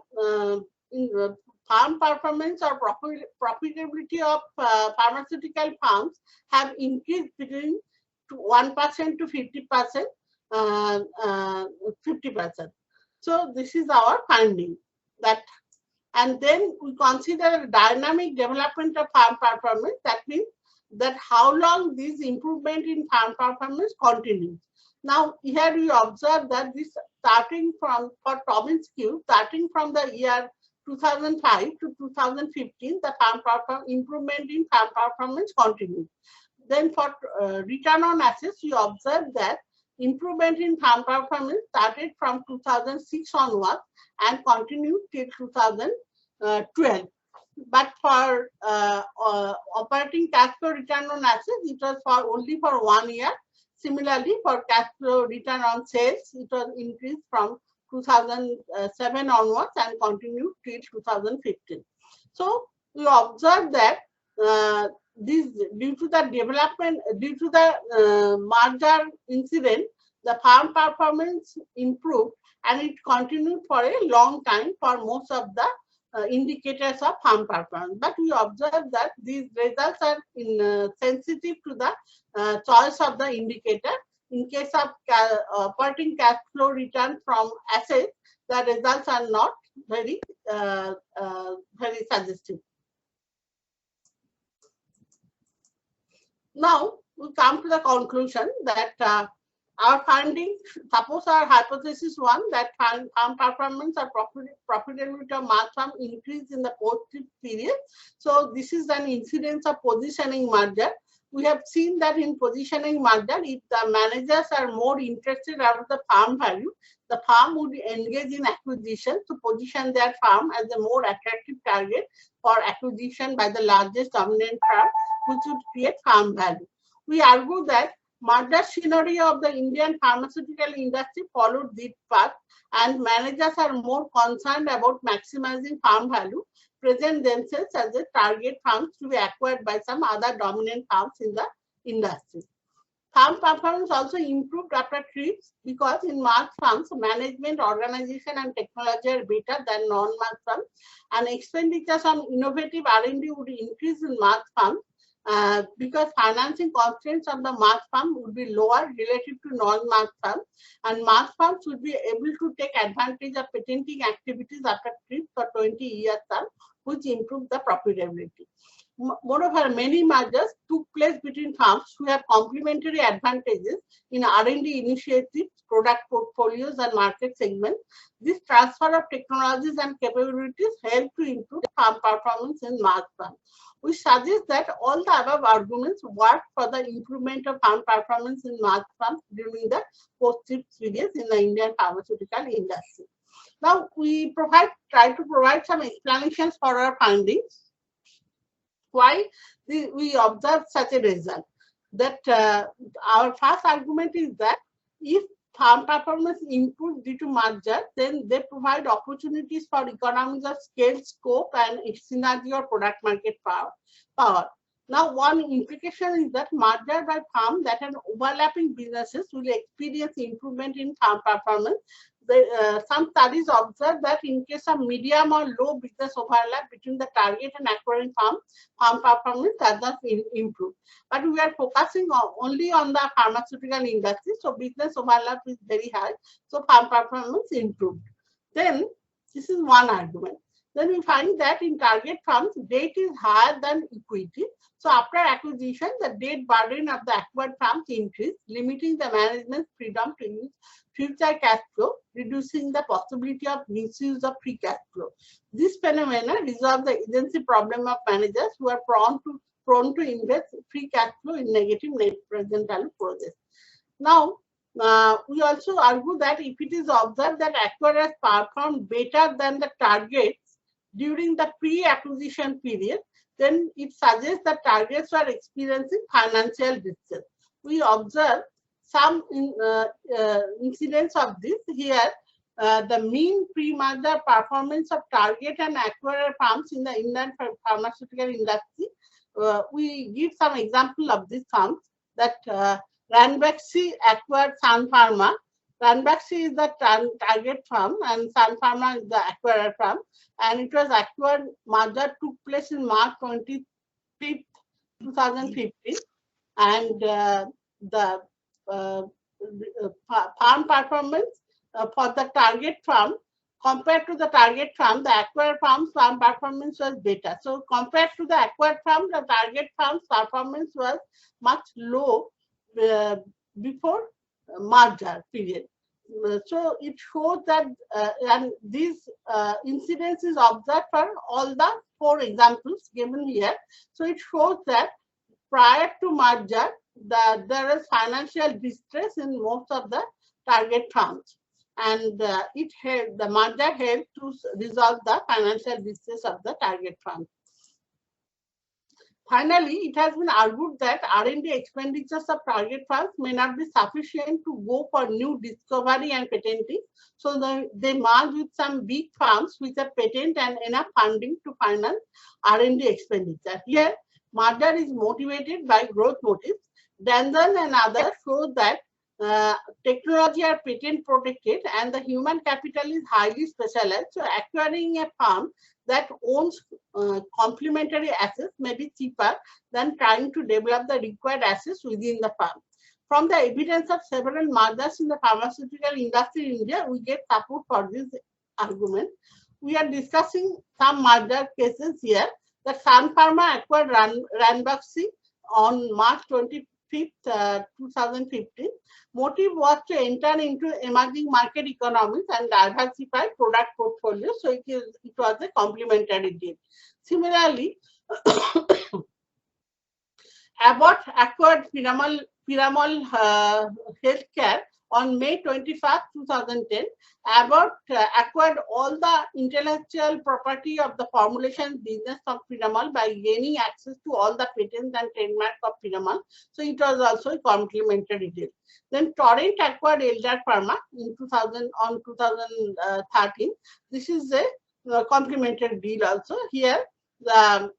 farm performance or profitability of pharmaceutical firms have increased between 1% to 50%. 50%. So this is our finding. And then we consider dynamic development of farm performance. That means that how long this improvement in farm performance continues. Now here we observe that this starting from for Tobin's Q, starting from the year 2005 to 2015, the farm improvement in farm performance continues. Then for return on assets, we observe that improvement in farm performance started from 2006 onwards and continued till 2012. But for operating cash flow return on assets, it was only for 1 year. Similarly, for cash flow return on sales, it was increased from 2007 onwards and continued till 2015. So we observe that this due to the development, due to the merger incident, the farm performance improved and it continued for a long time for most of the indicators of farm performance. But we observe that these results are sensitive to the choice of the indicator. in case of operating cash flow return from assets, the results are not very suggestive. Now we come to the conclusion that our findings, suppose our hypothesis one, that farm performance or profitability of mass farm increase in the post-trip period. So this is an incidence of positioning merger. We have seen that in positioning merger, if the managers are more interested about the farm value, the farm would engage in acquisition to position their farm as a more attractive target for acquisition by the largest dominant firm, which would create farm value. We argue that merger scenario of the Indian pharmaceutical industry followed this path, and managers are more concerned about maximizing farm value, present themselves as a target farms to be acquired by some other dominant farms in the industry. Farm performance also improved after trips because in mass farms, management, organization, and technology are better than non-mass farms, and expenditures on innovative R&D would increase in mass farms because financing constraints of the mass farm would be lower relative to non-mass farms, and mass farms would be able to take advantage of patenting activities after trips for 20 years term, which improve the profitability. Moreover, many mergers took place between firms who have complementary advantages in R&D initiatives, product portfolios, and market segments. This transfer of technologies and capabilities help to improve farm performance in mass farms. We suggest that all the above arguments work for the improvement of farm performance in mass farms during the post-trip periods in the Indian pharmaceutical industry. Now, we try to provide some explanations for our findings. Why we observe such a result? That our first argument is that if farm performance improves due to merger, then they provide opportunities for economies of scale, scope, and synergy or product market power. Now, one implication is that merger by farm that have overlapping businesses will experience improvement in farm performance. Some studies observe that in case of medium or low business overlap between the target and acquiring farm performance does not improve. But we are focusing only on the pharmaceutical industry, so business overlap is very high, so farm performance improved. Then this is one argument. Then we find that in target farms, debt is higher than equity. So after acquisition, the debt burden of the acquired farms increased, limiting the management's freedom to use future cash flow, reducing the possibility of misuse of free cash flow. This phenomenon resolves the agency problem of managers who are prone to invest free cash flow in negative net present value projects. Now, we also argue that if it is observed that acquirers perform better than the targets during the pre-acquisition period, then it suggests that targets are experiencing financial distress. We observe some incidents of this here. The mean pre-merger performance of target and acquirer firms in the Indian pharmaceutical industry. We give some example of these firms that Ranbaxy acquired Sun Pharma. Ranbaxy is the target firm and Sun Pharma is the acquirer firm, and it was acquired. Merger took place in March 25th, 2015, and the farm performance for the target firm compared to the target firm, the acquired firm's farm performance was better. So compared to the acquired firm, the target firm's performance was much low before merger period. So it shows that, and these incidents is observed for all the 4 examples given here. So it shows that prior to merger, there is financial distress in most of the target firms, and the merger helped to resolve the financial distress of the target firms. Finally, it has been argued that R&D expenditures of target firms may not be sufficient to go for new discovery and patenting, so they merge with some big firms which have patent and enough funding to finance R&D expenditure. Here, merger is motivated by growth motives. Danzan and others show that technology are patent protected and the human capital is highly specialized. So acquiring a firm that owns complementary assets may be cheaper than trying to develop the required assets within the firm. From the evidence of several mergers in the pharmaceutical industry in India, we get support for this argument. We are discussing some merger cases here. The Sun Pharma acquired Ranbaxy on March 25th, 2015. Motive was to enter into emerging market economies and diversify product portfolio. So it was a complementary deal. Similarly, Abbott acquired Piramal Healthcare on May 21st, 2010. Abbott acquired all the intellectual property of the formulation business of Piramal by gaining access to all the patents and trademarks of Piramal. So it was also a complementary deal. Then Torrent acquired Eldar Pharma in 2013. This is a complementary deal also. Here, the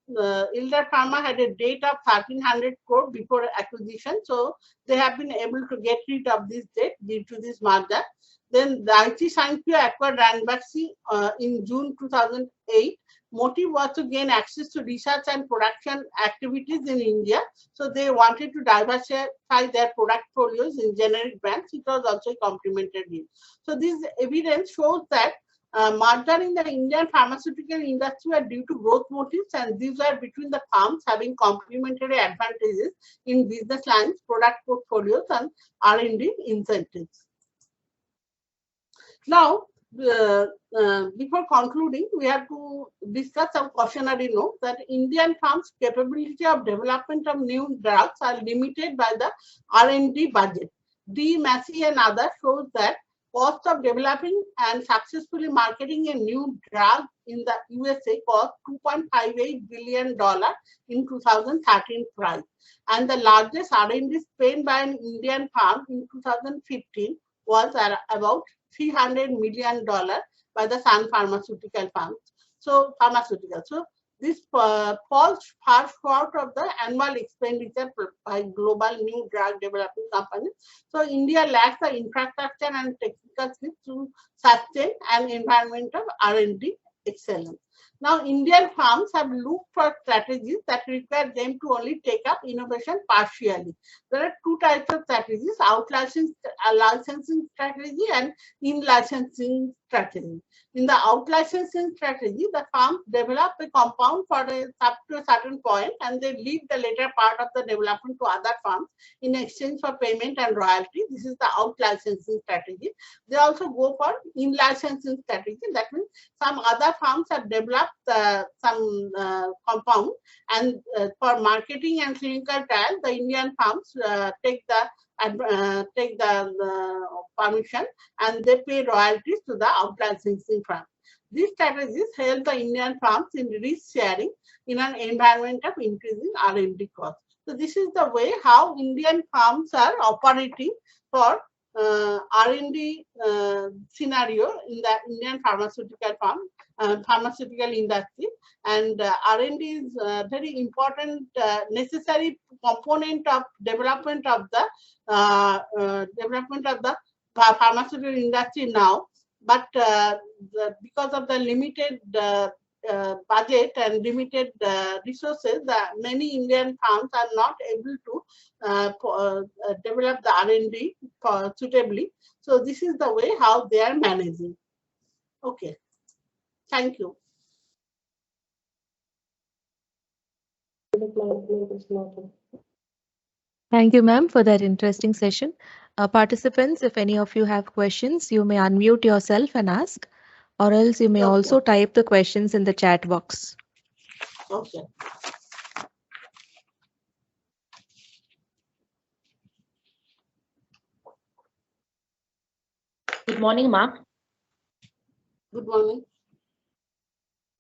Eldar Pharma had a debt of 1,300 crore before acquisition, so they have been able to get rid of this debt due to this merger. Then Daiichi Sankyo acquired Ranbaxy in June 2008. Motive was to gain access to research and production activities in India, so they wanted to diversify their product portfolios in generic brands. It was also a complementary deal. So this evidence shows that merger in the Indian pharmaceutical industry are due to growth motives, and these are between the firms having complementary advantages in business lines, product portfolios, and R&D incentives. Now, before concluding, we have to discuss some cautionary notes that Indian firms' capability of development of new drugs are limited by the R&D budget. D. Massey and others shows that cost of developing and successfully marketing a new drug in the USA cost $2.58 billion in 2013 price. And the largest R&D spent by an Indian firm in 2015 was about $300 million by the Sun Pharmaceutical firms. So this falls far short of the annual expenditure by global new drug developing companies. So India lacks the infrastructure and technical skills to sustain an environment of R&D excellence. Now, Indian firms have looked for strategies that require them to only take up innovation partially. There are two types of strategies: out-licensing strategy and in-licensing strategy. In the out-licensing strategy, the firms develop a compound for up to a certain point, and they leave the later part of the development to other firms in exchange for payment and royalty. This is the out-licensing strategy. They also go for in-licensing strategy. That means some other firms have developed some compound, and for marketing and clinical trials, the Indian firms take the permission, and they pay royalties to the out-licensing firm. These strategies help the Indian firms in risk sharing in an environment of increasing R&D costs. So this is the way how Indian firms are operating for R&D scenario in the Indian pharmaceutical industry, and R&D is a very important necessary component of development of the pharmaceutical industry now. But because of the limited budget and limited resources, many Indian firms are not able to develop the R&D suitably. So this is the way how they are managing. Okay, thank you. Thank you, ma'am, for that interesting session. Participants, if any of you have questions, you may unmute yourself and ask, or else you may also type the questions in the chat box. Okay. Good morning, ma'am. Good morning.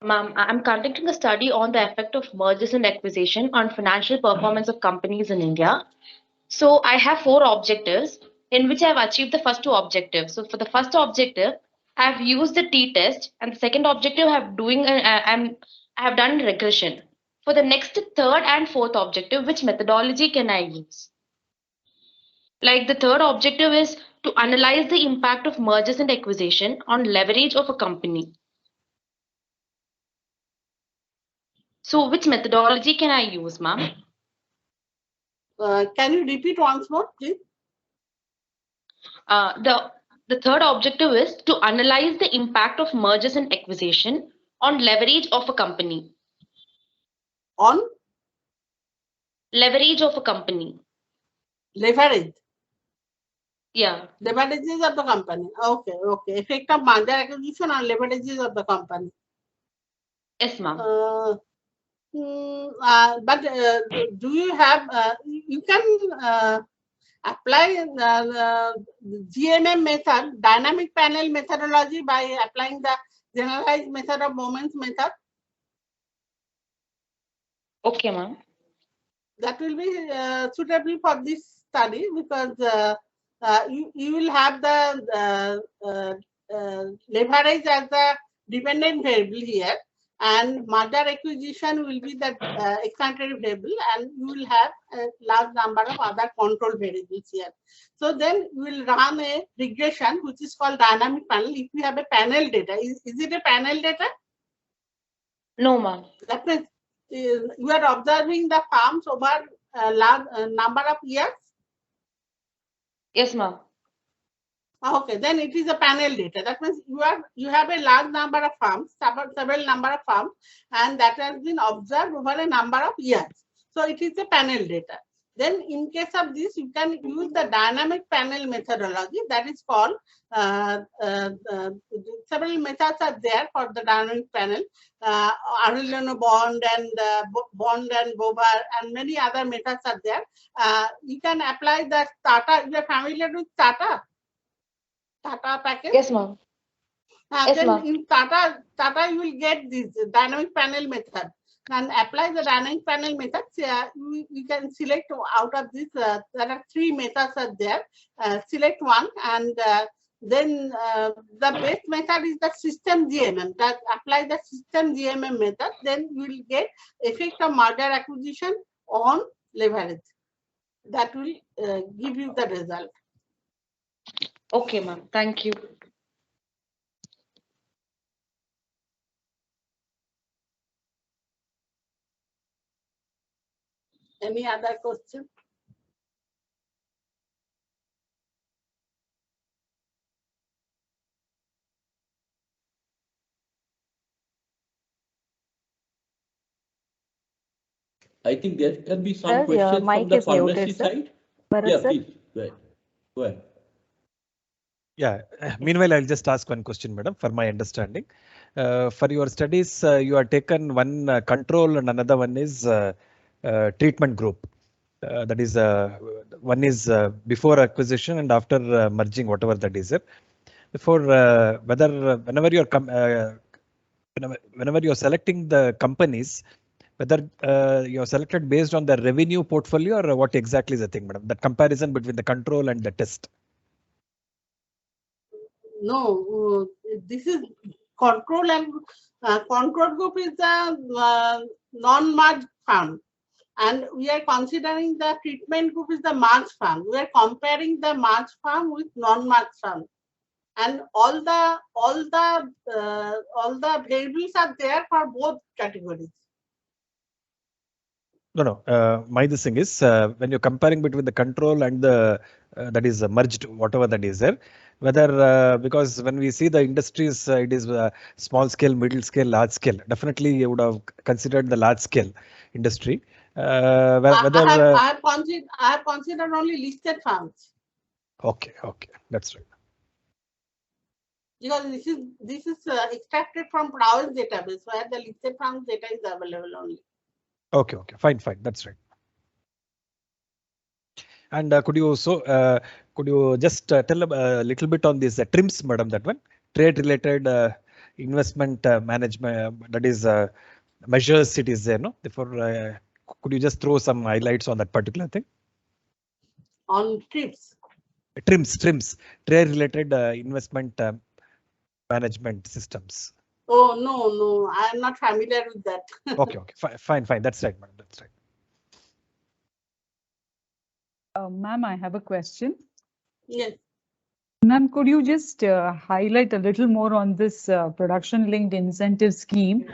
Ma'am, I'm conducting a study on the effect of mergers and acquisition on financial performance of companies in India. So I have 4 objectives in which I have achieved the first 2 objectives. So for the first objective, I have used the t-test, and the second objective I have done regression. For the next 3rd and 4th objective, which methodology can I use? Like the 3rd objective is to analyze the impact of mergers and acquisition on leverage of a company. So which methodology can I use, ma'am? Can you repeat once more, please? The third objective is to analyze the impact of mergers and acquisition on leverage of a company. On Leverage of a company. leverage. Yeah. Leverages of the company. Okay, okay. Effect of merger acquisition on leverages of the company. Yes, ma'am. But do you have, you can apply GMM method, dynamic panel methodology, by applying the generalized method of moments method. Okay, ma'am. That will be suitable for this study, because you will have the leverage as the dependent variable here, and merger acquisition will be the explanatory variable, and you will have a large number of other control variables here. So then you will run a regression which is called dynamic panel. If you have a panel data, is it a panel data? No, ma'am. That means you are observing the farms over a large number of years. Yes, ma'am. Okay, then it is a panel data. That means you have a large number of farms, several number of farms, and that has been observed over a number of years. So it is a panel data. Then in case of this, you can use the dynamic panel methodology. That is called, several methods are there for the dynamic panel. Arellano bond and bond and Bobar and many other methods are there. You can apply the Tata. You are familiar with Tata? Tata package? Yes, ma'am. Yes, then ma'am. in Tata you will get this dynamic panel method, and apply the dynamic panel methods. You can select out of this. There are 3 methods are there. Select one, and then the best method is the system GMM. That apply the system GMM method, then you will get effect of merger acquisition on leverage. That will give you the result. Okay, ma'am. Thank you. Any other question? I think there can be some Sir, your questions from mic the is muted, pharmacy sir. side. Bharat, Yeah, sir. please, go ahead. Go ahead. Yeah. Meanwhile, I'll just ask one question, madam, for my understanding. For your studies, you are taken one control and another one is treatment group. That is, one is before acquisition and after merging, whatever that is. Before whenever you're selecting the companies, whether you're selected based on the revenue portfolio or what exactly is the thing, madam? That comparison between the control and the test. No, this is control, and control group is the non-merged fund, and we are considering the treatment group is the merged fund. We are comparing the merged fund with non-merged fund, and all the variables are there for both categories. No. My this thing is when you're comparing between the control and the that is merged, whatever that is there, whether because when we see the industries, it is small scale, middle scale, large scale. Definitely, you would have considered the large scale industry. Whether I have considered only listed funds. Okay, that's right. Because this is extracted from RUAS database, where the listed funds data is available only. Okay, fine, that's right. And could you just tell a little bit on this TRIMS, madam, that one trade related investment management, that is measures it is there, no? Therefore, could you just throw some highlights on that particular thing? On TRIMS. TRIMS, trade related investment management systems. Oh, no, I am not familiar with that. Okay, fine, that's right, madam, that's right. Ma'am, I have a question. Yes. Ma'am, could you just highlight a little more on this production linked incentive scheme?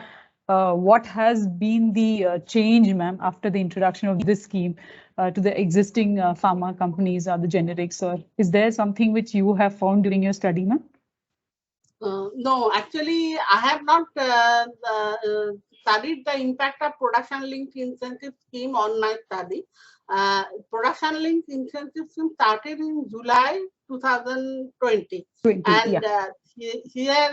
what has been the change, ma'am, after the introduction of this scheme to the existing pharma companies or the generics? Or is there something which you have found during your study, ma'am? No, actually, I have not studied the impact of production-linked incentive scheme on my study. Production-linked incentive scheme started in July 2020. And here,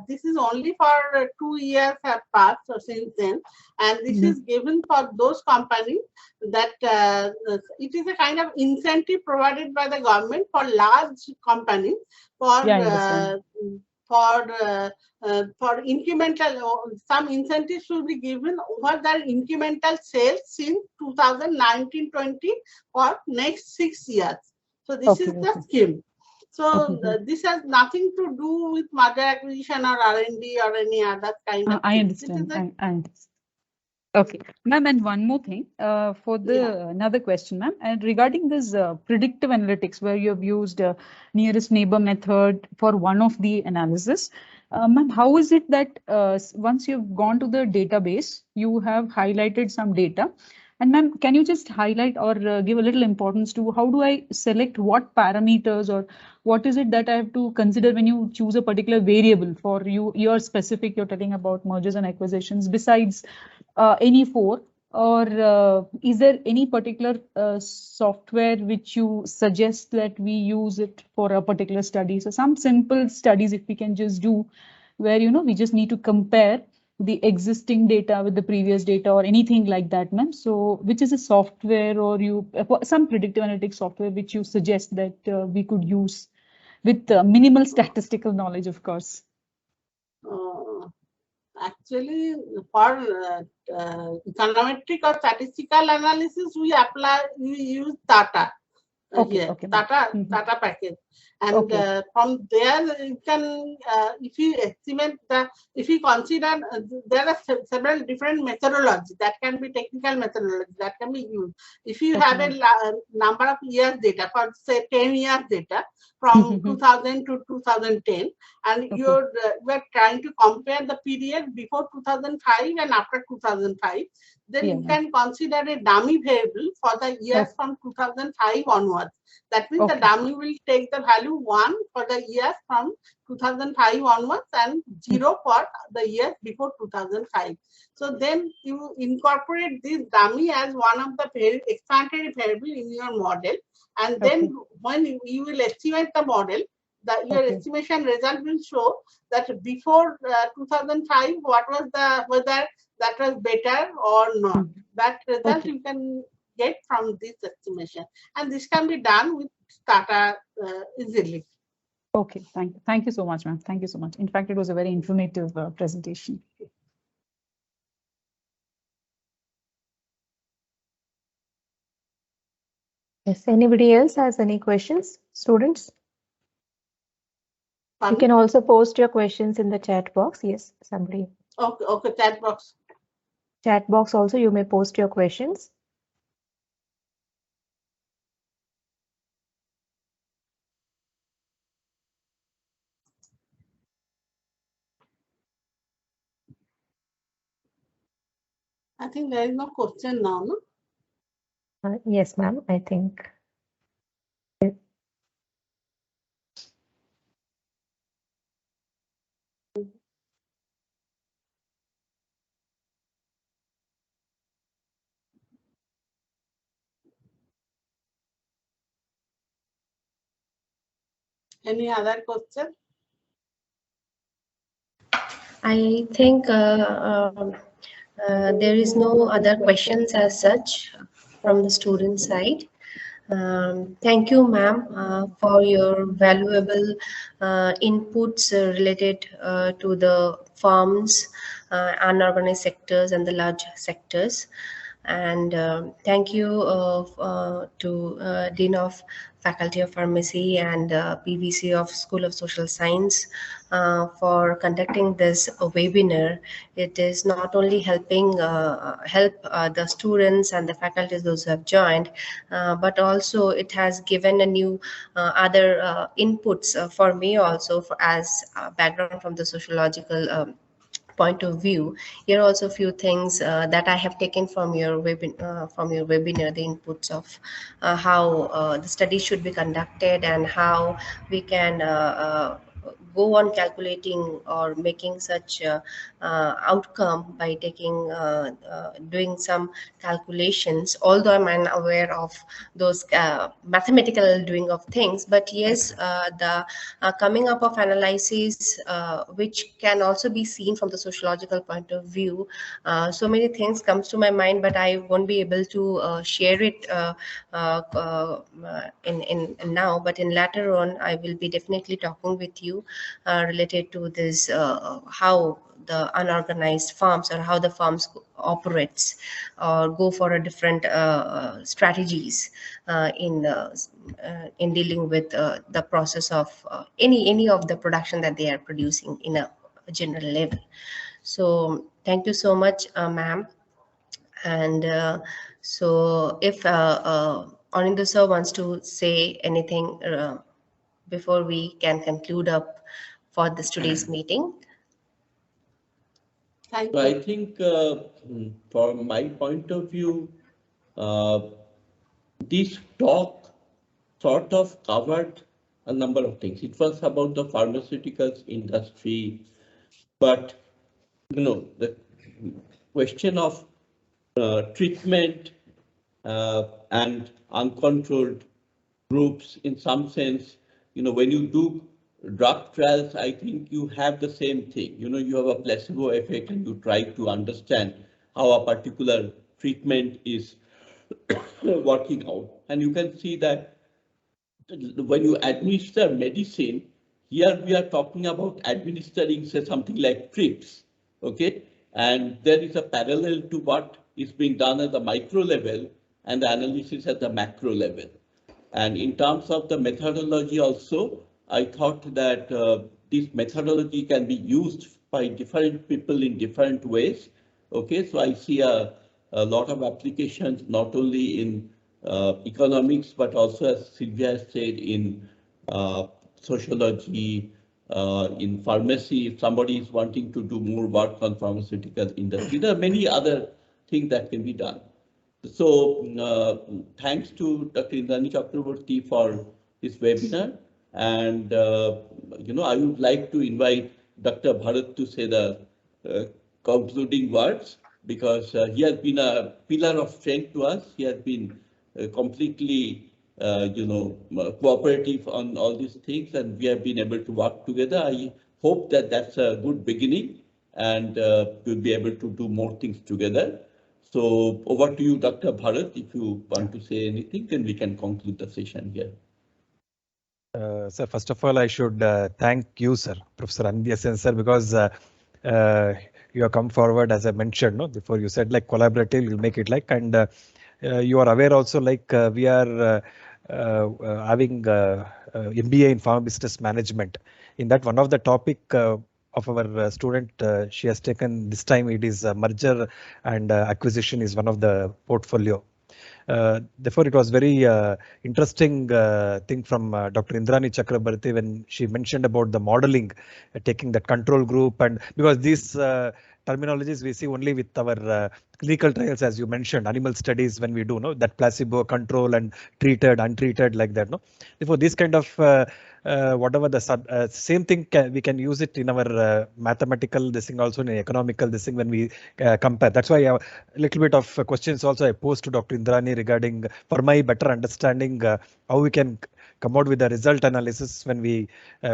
this is only for 2 years have passed since then. And this is given for those companies that it is a kind of incentive provided by the government for large companies for incremental, some incentives should be given over their incremental sales since 2019-20 for next 6 years. So this is the scheme. So this has nothing to do with merger acquisition or R&D or any other kind of I understand. I understand. Okay, ma'am, and one more thing for the another question, ma'am, and regarding this predictive analytics, where you have used nearest neighbor method for one of the analysis, ma'am, how is it that once you've gone to the database, you have highlighted some data? And ma'am, can you just highlight or give a little importance to how do I select what parameters or what is it that I have to consider when you choose a particular variable for your specific, you're telling about mergers and acquisitions besides any four, or is there any particular software which you suggest that we use it for a particular study? So some simple studies, if we can just do where, we just need to compare the existing data with the previous data or anything like that, ma'am. So which is a software or some predictive analytics software which you suggest that we could use with minimal statistical knowledge, of course? Actually, for econometric or statistical analysis, we use data. Data package, and from there you can, if you estimate if you consider there are several different methodologies that can be technical methodology that can be used. If you have a number of years data, for say 10 years data from 2000 to 2010, and you're trying to compare the period before 2005 and after 2005, then you can consider a dummy variable for the years from 2005 onwards. That means the dummy will take the value 1 for the years from 2005 onwards and 0 for the years before 2005. So then you incorporate this dummy as one of the explanatory variable in your model, and then when you will estimate the model, your estimation result will show that before 2005, what was whether that was better or not. That result you can get from this estimation, and this can be done with data easily. Okay, thank you so much, ma'am. Thank you so much. In fact, it was a very informative presentation. Yes, anybody else has any questions, students? You can also post your questions in the chat box. Yes, somebody. Okay, chat box. Chat box also, you may post your questions. I think there is no question now, no? Yes, ma'am, I think. Any other question? I think there is no other questions as such from the student side. Thank you, ma'am, for your valuable inputs related to the firms, unorganized sectors and the large sectors. And thank you to Dean of Faculty of Pharmacy and PVC of School of Social Science for conducting this webinar. It is not only helping the students and the faculties, those who have joined, but also it has given a new other inputs for me also as background from the sociological point of view, here are also a few things that I have taken from your webinar, the inputs of how the study should be conducted and how we can go on calculating or making such outcome by doing some calculations. Although I'm unaware of those mathematical doing of things, but yes, the coming up of analysis which can also be seen from the sociological point of view. So many things comes to my mind, but I won't be able to share it in now, but in later on I will be definitely talking with you related to this, how the unorganized farms or how the farms operates or go for a different strategies in dealing with the process of any of the production that they are producing in a general level. So thank you so much, ma'am. And so if Anindu sir wants to say anything before we can conclude up for this today's meeting. Thank So you. I think from my point of view, uh, this talk sort of covered a number of things. It was about the pharmaceuticals industry, but the question of treatment and uncontrolled groups, in some sense, when you do drug trials, I think you have the same thing. You have a placebo effect and you try to understand how a particular treatment is working out. And you can see that when you administer medicine, here we are talking about administering, say, something like trips, okay? And there is a parallel to what is being done at the micro level and the analysis at the macro level. And in terms of the methodology also, I thought that this methodology can be used by different people in different ways. Okay, so I see a lot of applications, not only in economics, but also, as Sylvia said, in sociology, in pharmacy. If somebody is wanting to do more work on pharmaceutical industry, there are many other things that can be done. So thanks to Dr. Indrani Chakraborty for this webinar. And, I would like to invite Dr. Bharat to say the concluding words, because he has been a pillar of strength to us. He has been completely, cooperative on all these things, and we have been able to work together. I hope that that's a good beginning, and we'll be able to do more things together. So over to you, Dr. Bharat. If you want to say anything, then we can conclude the session here. Sir, first of all, I should thank you, sir, Professor Anindya Sen, sir, because you have come forward, as I mentioned, no, before you said like collaborative, you'll make it like, and you are aware also like we are having MBA in Pharma Business Management. In that, one of the topic of our student, she has taken this time, it is merger and acquisition is one of the portfolio. Therefore, it was very interesting thing from Dr. Indrani Chakraborty when she mentioned about the modeling, taking that control group, and because these terminologies we see only with our clinical trials, as you mentioned, animal studies when we do that placebo, control, and treated, untreated, like that. No, therefore this kind of whatever the same thing we can use it in our mathematical this thing, also in economical this thing when we compare. That's why a little bit of questions also I posed to Dr. Indrani regarding, for my better understanding, how we can come out with the result analysis when we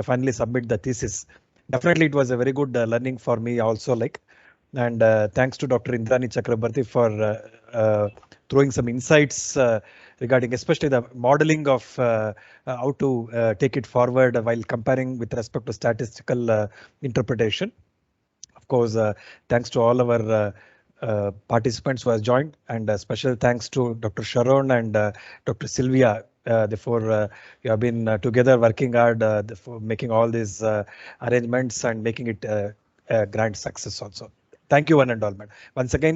finally submit the thesis. Definitely it was a very good learning for me also, like, and thanks to Dr. Indrani Chakraborty for throwing some insights regarding especially the modeling of how to take it forward while comparing with respect to statistical interpretation. Of course, thanks to all our participants who have joined, and special thanks to Dr. Sharon and Dr. Sylvia. Therefore, you have been together working hard for making all these arrangements and making it a grand success also. Thank you, one and all, man. Once again,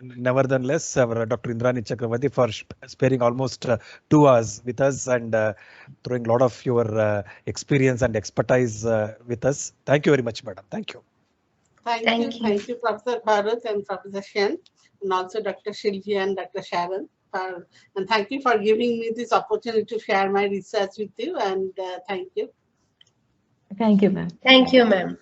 nevertheless, our Dr. Indrani Chakraborty for sparing almost 2 hours with us and throwing a lot of your experience and expertise with us. Thank you very much, madam. Thank you. Thank you, Professor Bharat and Professor Shen, and also Dr. Shilji and Dr. Sharon. And thank you for giving me this opportunity to share my research with you. And thank you. Thank you, ma'am. Thank you, ma'am.